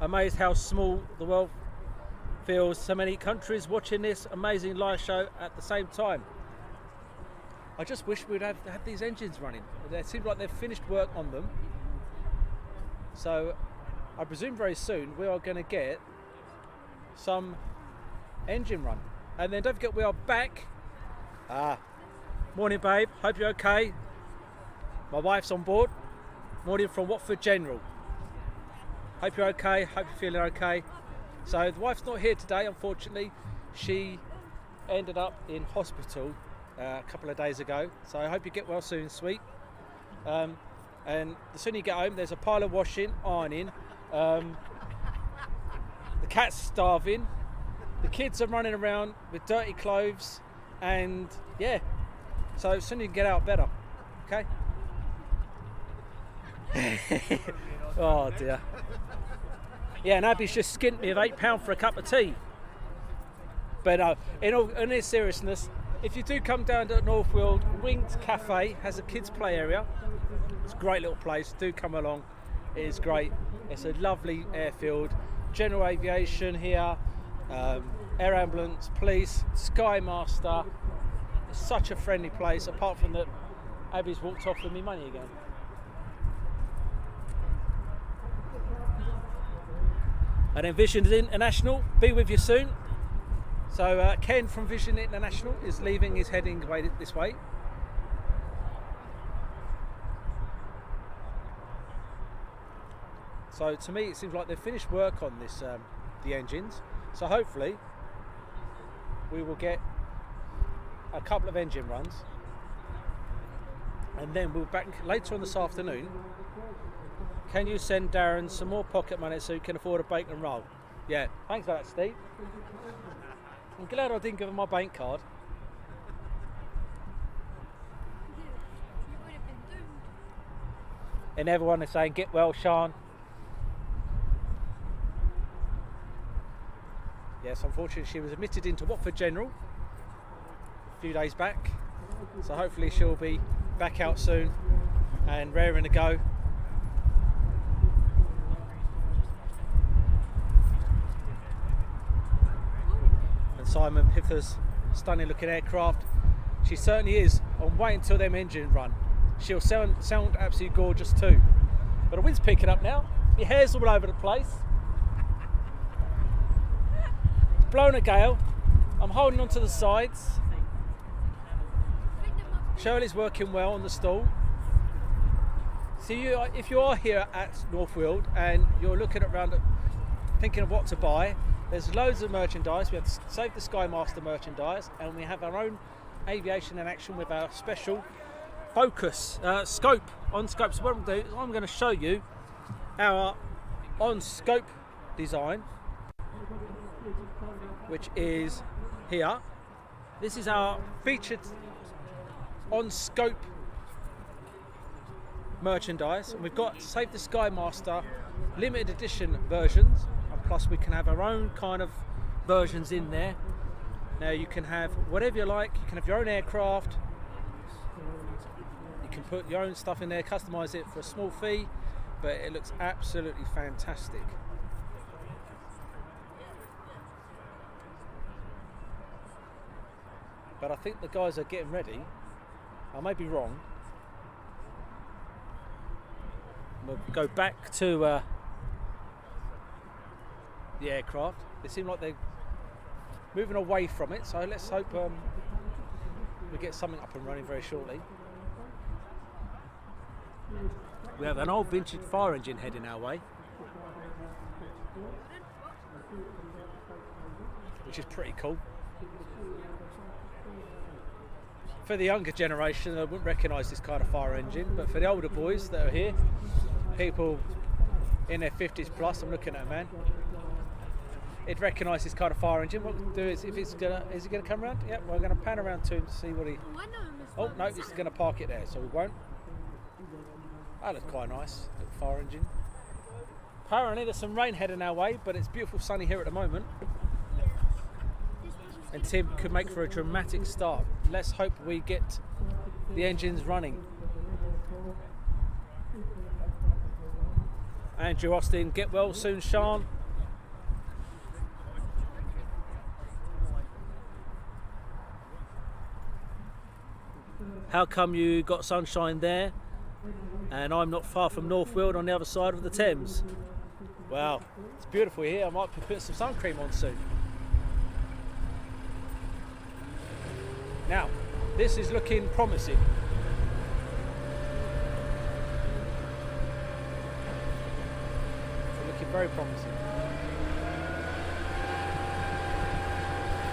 Amazed how small the world feels. So many countries watching this amazing live show at the same time. I just wish we'd have had these engines running. It seems like they've finished work on them. So I presume very soon we are going to get some engine run. And then don't forget we are back. Morning babe, hope you're okay. My wife's on board. Morning from Watford General. Hope you're okay, hope you're feeling okay. So the wife's not here today, unfortunately. She ended up in hospital a couple of days ago. So I hope you get well soon, sweet. And the sooner you get home, there's a pile of washing, ironing. The cat's starving. The kids are running around with dirty clothes, and yeah. So the sooner you can get out, better. Okay. Oh dear. Yeah, and Abby's just skint me of £8 for a cup of tea. But in all seriousness, if you do come down to Northfield, Winged Cafe has a kids' play area. It's a great little place. Do come along. It is great. It's a lovely airfield. General aviation here, air ambulance, police, Skymaster. It's such a friendly place. Apart from that, Abby's walked off with me money again. And then Vision International, be with you soon. So Ken from Vision International is leaving, he's heading this way. So to me it seems like they've finished work on this, the engines. So hopefully we will get a couple of engine runs. And then we'll be back later on this afternoon. Can you send Darren some more pocket money so he can afford a bacon roll? Yeah, thanks for that, Steve. I'm glad I didn't give him my bank card. You would have been doomed. And everyone is saying, get well, Sean. Yes, unfortunately she was admitted into Watford General a few days back. So hopefully she'll be back out soon and raring to go. Simon Piffer's stunning looking aircraft. She certainly is. I'm waiting until them engines run. She'll sound absolutely gorgeous too. But the wind's picking up now. My hair's all over the place. It's blowing a gale. I'm holding on to the sides. Shirley's working well on the stall. So if you are here at Northfield and you're looking around thinking of what to buy, there's loads of merchandise. We have Save the Skymaster merchandise, and we have our own aviation in action with our special focus scope on scope. So what I'm going to do is I'm going to show you our on scope design, which is here. This is our featured on scope merchandise, and we've got Save the Skymaster limited edition versions. Plus we can have our own kind of versions in there. Now you can have whatever you like. You can have your own aircraft. You can put your own stuff in there, customise it for a small fee, but it looks absolutely fantastic. But I think the guys are getting ready. I may be wrong. We'll go back to the aircraft. They seem like they're moving away from it, so let's hope we get something up and running very shortly. We have an old vintage fire engine heading our way, which is pretty cool. For the younger generation, they wouldn't recognise this kind of fire engine, but for the older boys that are here, people in their 50s plus, I'm looking at a man, he'd recognise this kind of fire engine. What we'll do is, if it's gonna, is he going to come around? Yep, we're going to pan around to him to see what he. Oh, I know him as Oh well. no, he's going to park it there, so we won't. That looks quite nice, little fire engine. Apparently, there's some rain heading our way, but it's beautiful sunny here at the moment. And Tim could make for a dramatic start. Let's hope we get the engines running. Andrew Austin, get well soon, Sean. How come you got sunshine there and I'm not far from Northfield on the other side of the Thames? Well, it's beautiful here. I might be putting some sun cream on soon. Now, this is looking promising. It's looking very promising.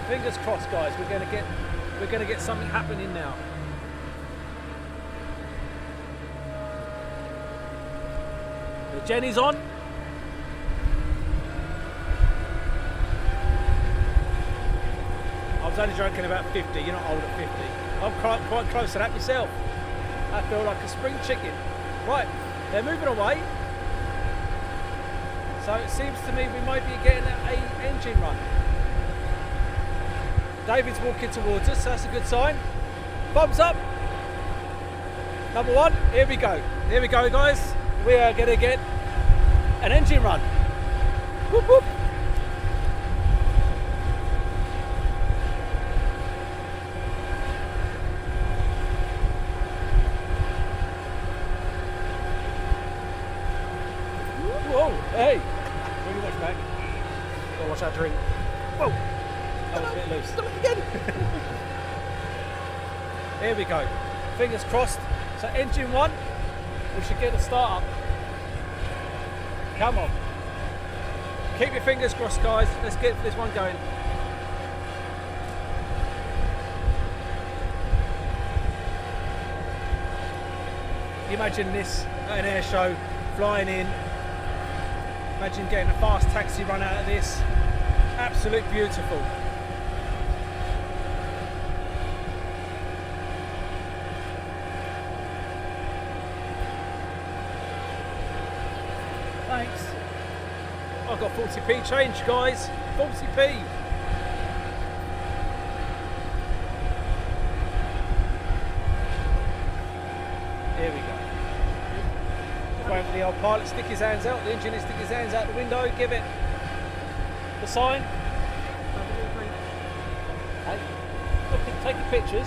Fingers crossed, guys, we're going to get we're going to get something happening now. The Jenny's on. I was only joking about 50, you're not old at 50. I'm quite close to that myself. I feel like a spring chicken. Right, they're moving away. So it seems to me we might be getting an engine run. David's walking towards us, so that's a good sign. Thumbs up. Number one, here we go. Here we go, guys. We are going to get an engine run. Whoop, whoop. Whoa, hey. Bring your watch back. Gotta watch that drink. Whoa. That was a bit loose. Stop again. Here we go. Fingers crossed. So engine one, we should get the start up. Come on. Keep your fingers crossed, guys. Let's get this one going. You imagine this at an air show, flying in. Imagine getting a fast taxi run out of this. Absolute beautiful. Thanks. I've got 40p change, guys. 40p. Here we go. Just waiting for the old pilot to stick his hands out, the engineer stick his hands out the window, give it the sign. Hey, look, take your pictures.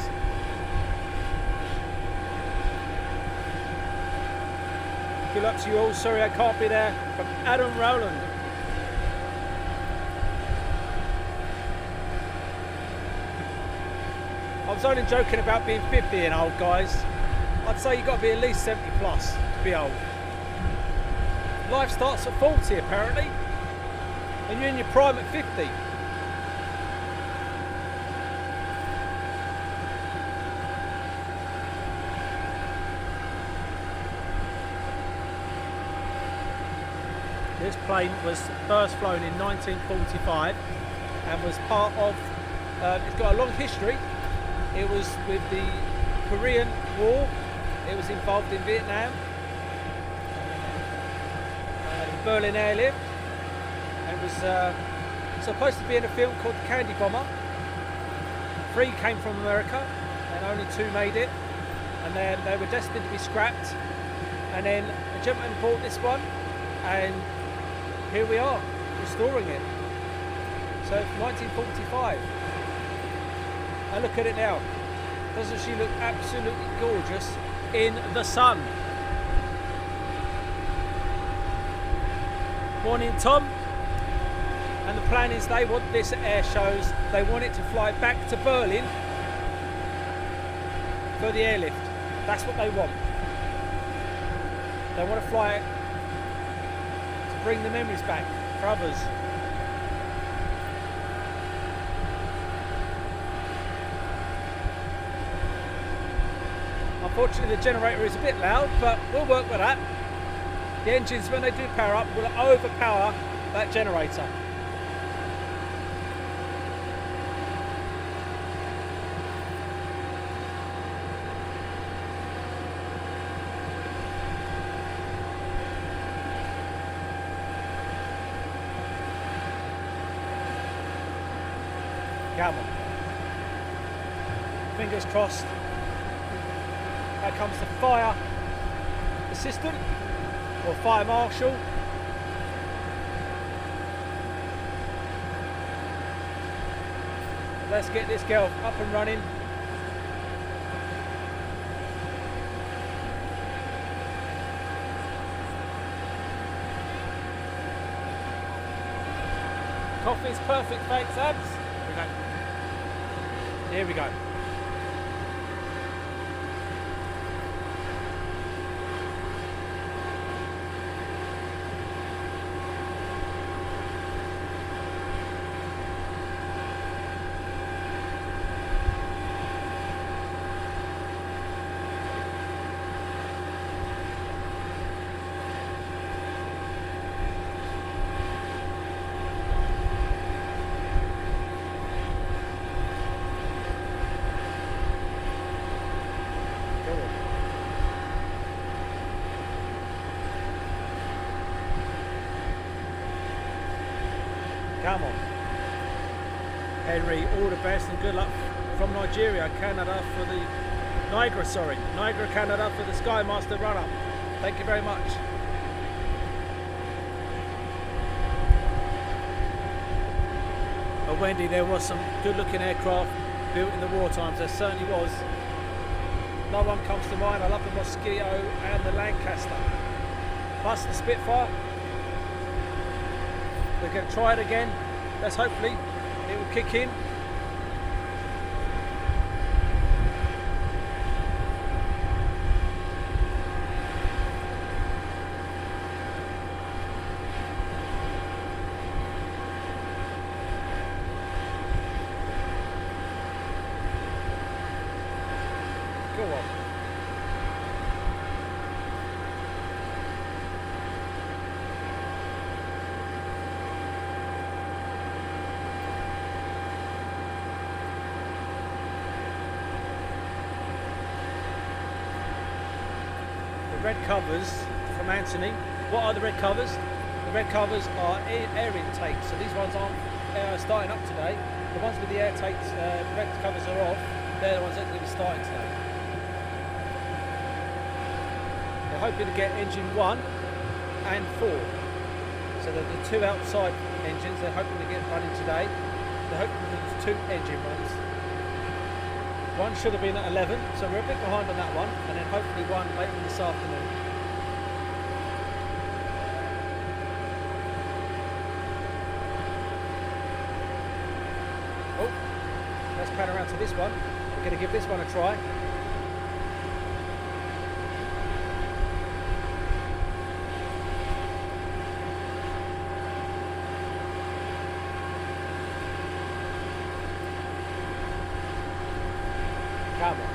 Good luck to you all. Sorry I can't be there. From Adam Rowland. I was only joking about being 50 and old, guys. I'd say you've got to be at least 70 plus to be old. Life starts at 40 apparently, and you're in your prime at 50. This plane was first flown in 1945 and was part of, it's got a long history. It was with the Korean War, it was involved in Vietnam, the Berlin airlift. It was supposed to be in a film called The Candy Bomber. 3 came from America and only 2 made it, and then they were destined to be scrapped, and then a gentleman bought this one and here we are, restoring it. So 1945. And look at it now. Doesn't she look absolutely gorgeous in the sun? Morning, Tom. And the plan is they want this at air shows. They want it to fly back to Berlin for the airlift. That's what they want. They want to fly it to bring the memories back for others. Unfortunately, the generator is a bit loud, but we'll work with that. The engines, when they do power up, will overpower that generator. Come on. Fingers crossed. Here comes the fire assistant or fire marshal. Let's get this girl up and running. Coffee's perfect, thanks, Abs. Here we go. Come on. Henry, all the best and good luck from Nigeria, Canada for the Niagara, Canada for the Skymaster run-up. Thank you very much. But Wendy, there was some good-looking aircraft built in the war times. There certainly was. No one comes to mind. I love the Mosquito and the Lancaster. Plus the Spitfire. We're going to try it again. Let's hopefully it will kick in. Go on. The red covers from Anthony. What are the red covers? The red covers are air intakes. So these ones aren't starting up today. The ones with the air takes, red covers are off. They're the ones that are going to be starting today. They're hoping to get engine 1 and 4. So they're the two outside engines they're hoping to get running today. They're hoping for 2 engine runs. One should have been at 11, so we're a bit behind on that one, and then hopefully one later this afternoon. Oh, let's pan around to this one. We're going to give this one a try. Come on.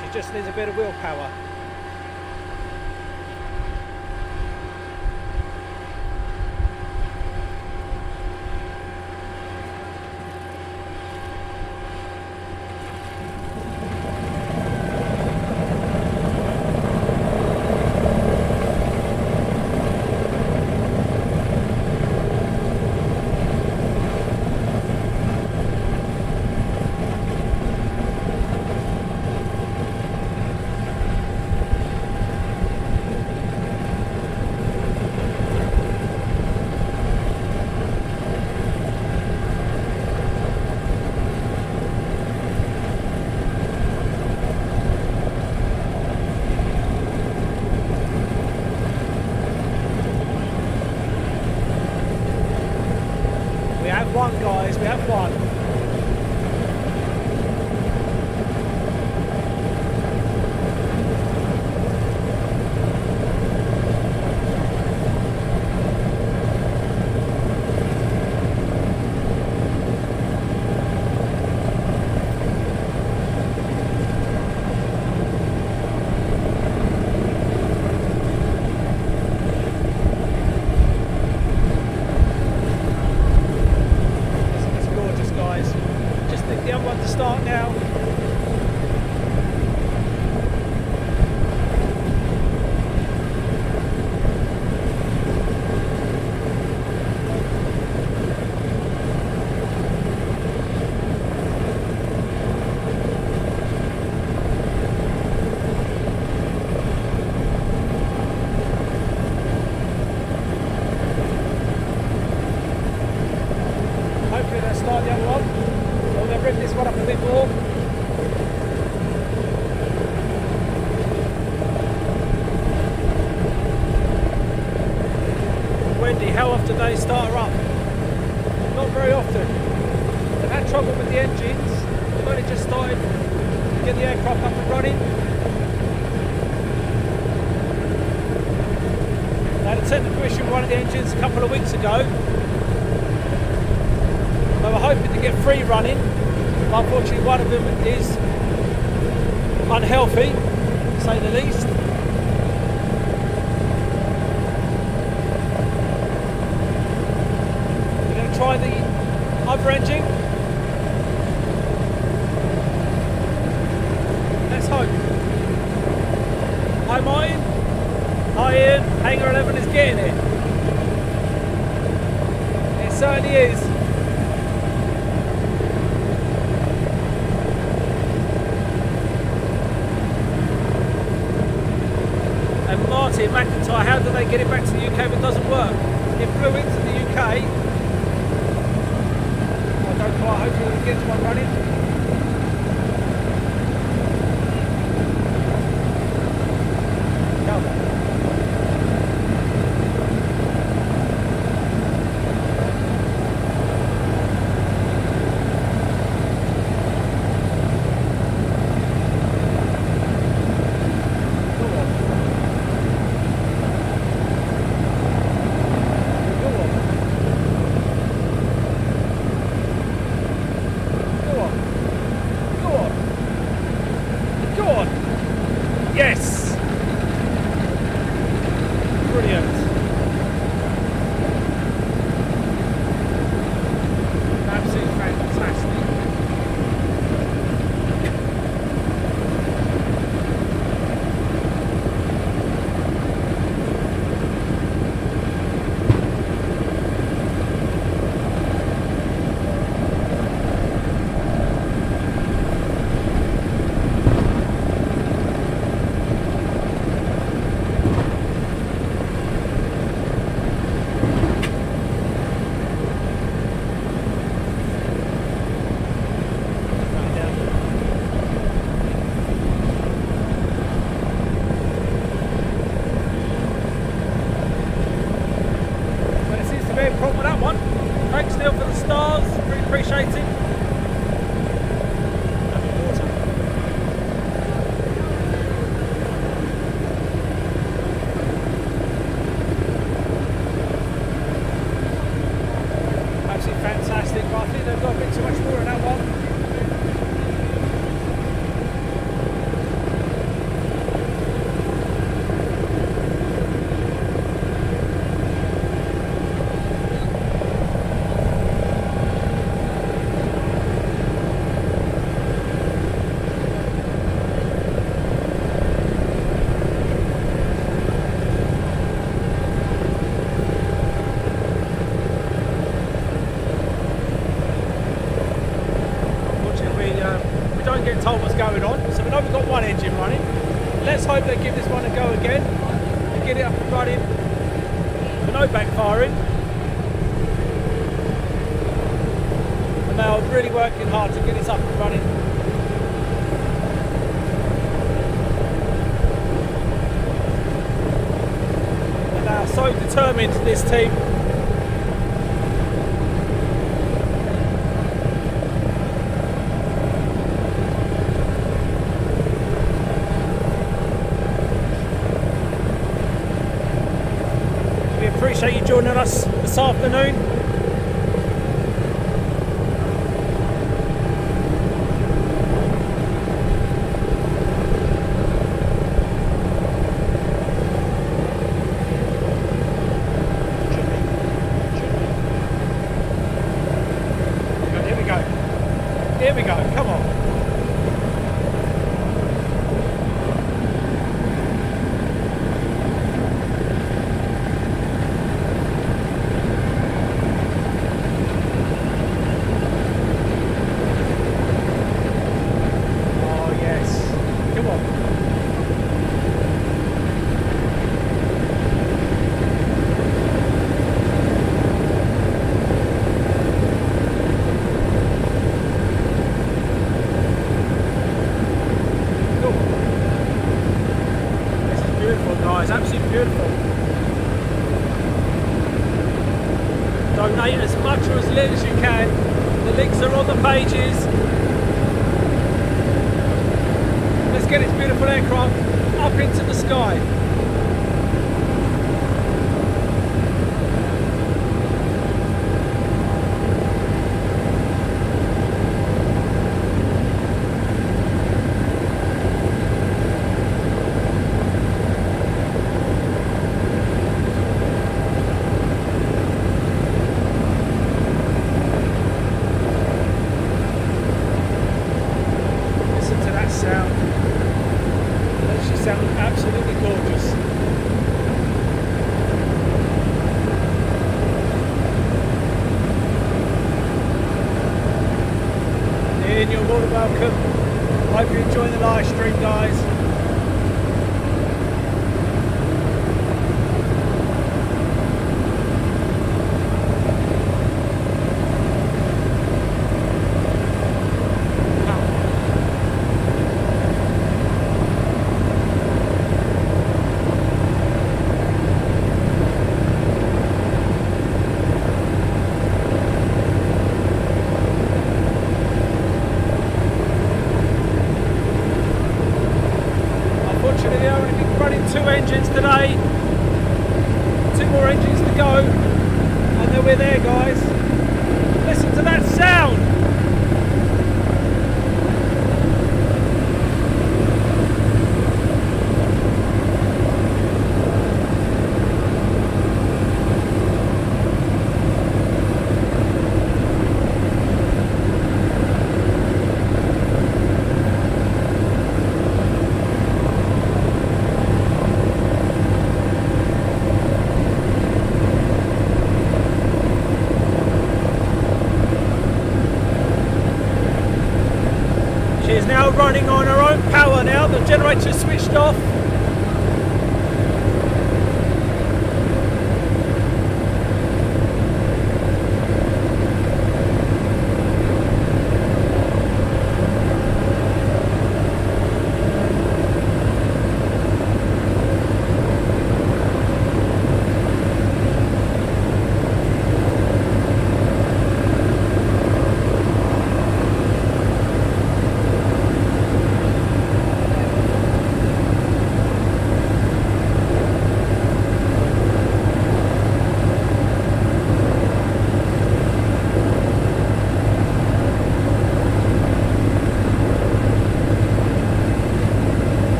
She just needs a bit of willpower. One, guys, we have one. The other one to start now. Hopefully they'll start the other one. Or they'll rip this one up a bit more. Wendy, how often do they start her up? Not very often. They've had trouble with the engines. They've only just started to get the aircraft up and running. They had a technical issue with one of the engines a couple of weeks ago. They were hoping to get 3 running, but unfortunately one of them is unhealthy, to say the least. We're going to try the other engine. Let's hope. Hangar 11 is getting it. It certainly is. And Martin McIntyre, how do they get it back to the UK if it doesn't work? It flew into the UK. I don't quite, hopefully we get this one running. Come on. Yes! Brilliant. Absolutely fantastic. Appreciated. Absolutely fantastic, but I think they've got a bit too much more in that one. Told what's going on, so we know we've got one engine running. Let's hope they give this one a go again and get it up and running with no backfiring. And they are really working hard to get this up and running. And they are so determined, this team. Appreciate you joining us this afternoon. Here we go. Here we go. Come on. Absolutely beautiful. Donate as much or as little as you can. The links are on the pages. Let's get this beautiful aircraft up into the sky. Sound. They actually sound absolutely gorgeous. more than welcome. Hope you're enjoying the live stream, guys. Unfortunately, I've only been running 2 engines today. 2 more engines to go, and then we're there, guys. Listen to that sound. She is now running on her own power now. The generator is switched off.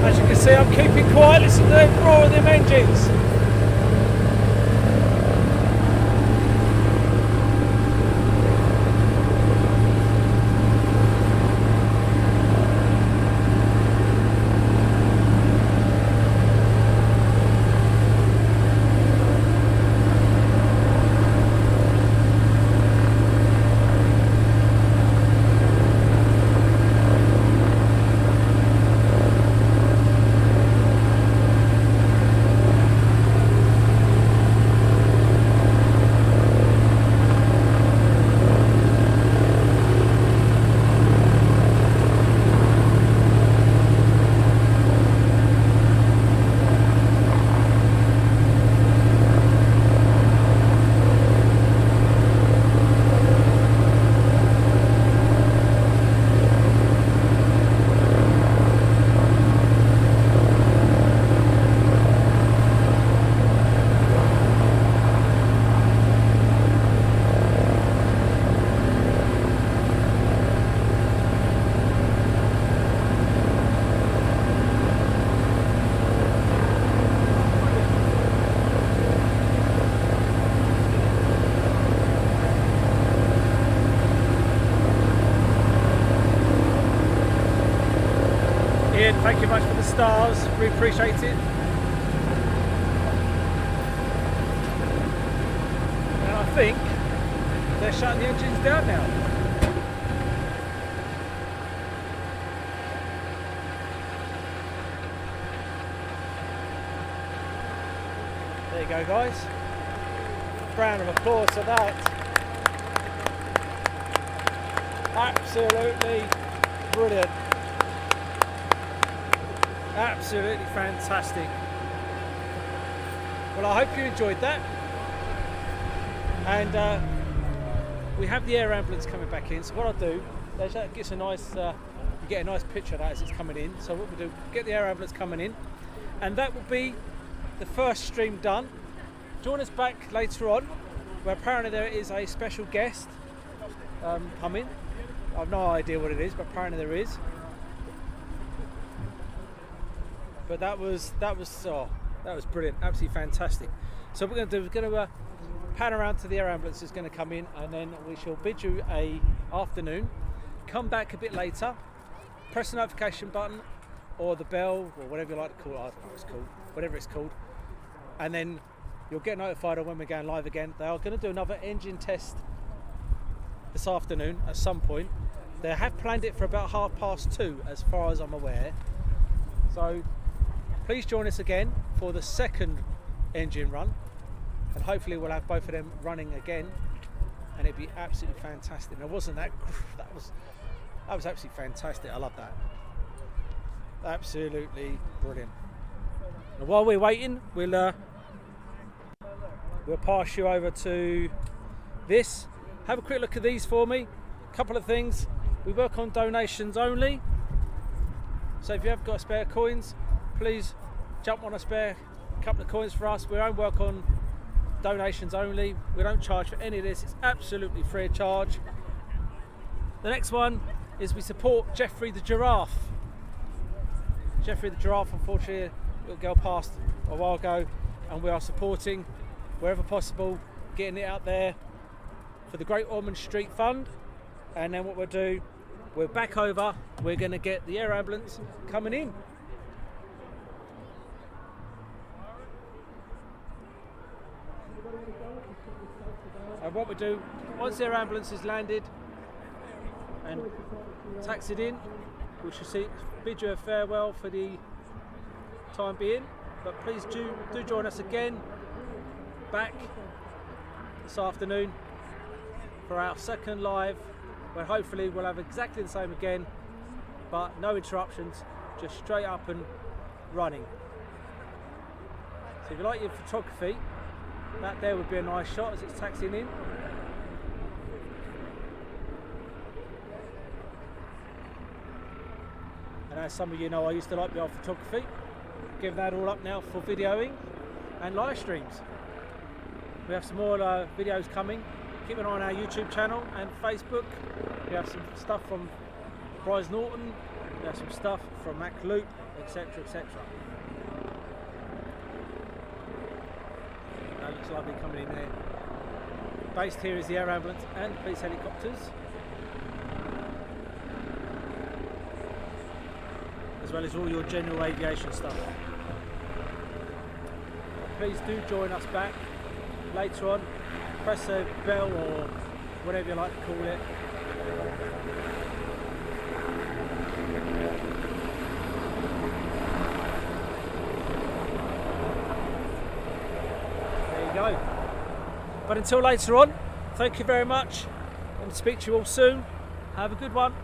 As you can see, I'm keeping quiet. Listen to the roar of them engines. Ian, thank you much for the stars. We appreciate it. And I think they're shutting the engines down now. There you go, guys. Round of applause for that. Absolutely brilliant. Absolutely fantastic. Well, I hope you enjoyed that. And we have the air ambulance coming back in. So what I'll do, that gets a nice, you get a nice picture of that as it's coming in. So what we'll do, get the air ambulance coming in, and that will be the first stream done. Join us back later on, where apparently there is a special guest coming. I've no idea what it is, but apparently there is. But that was That was brilliant, absolutely fantastic. So what we're going to do, we're going to pan around to the air ambulance is going to come in, and then we shall bid you a afternoon. Come back a bit later, press the notification button or the bell or whatever you like to call it. I don't know what it's called, whatever it's called, and then you'll get notified of when we're going live again. They are going to do another engine test this afternoon at some point. They have planned it for about 2:30 as far as I'm aware. So please join us again for the second engine run, and hopefully we'll have both of them running again, and it'd be absolutely fantastic. Now, wasn't that was absolutely fantastic. I love that. Absolutely brilliant. Now, while we're waiting, we'll pass you over to this. Have a quick look at these for me. A couple of things. We work on donations only, so if you have got spare coins, please jump on a spare couple of coins for us. We don't work on donations only. We don't charge for any of this. It's absolutely free of charge. The next one is we support Jeffrey the Giraffe. Jeffrey the Giraffe, unfortunately, a little girl passed a while ago, and we are supporting wherever possible, getting it out there for the Great Ormond Street Fund. And then what we'll do, we're back over, we're going to get the air ambulance coming in. And what we do, once the air ambulance is landed and taxied in, we shall bid you a farewell for the time being. But please do join us again back this afternoon for our second live, where hopefully we'll have exactly the same again, but no interruptions, just straight up and running. So if you like your photography, that there would be a nice shot as it's taxiing in. And as some of you know, I used to like the old photography. Give that all up now for videoing and live streams. We have some more videos coming. Keep an eye on our YouTube channel and Facebook. We have some stuff from Bryce Norton, we have some stuff from Mac Loop, etc, etc. That looks lovely coming in there. Based here is the air ambulance and police helicopters, as well as all your general aviation stuff. Please do join us back later on. Press a bell or whatever you like to call it. There you go. But until later on, thank you very much, and speak to you all soon. Have a good one.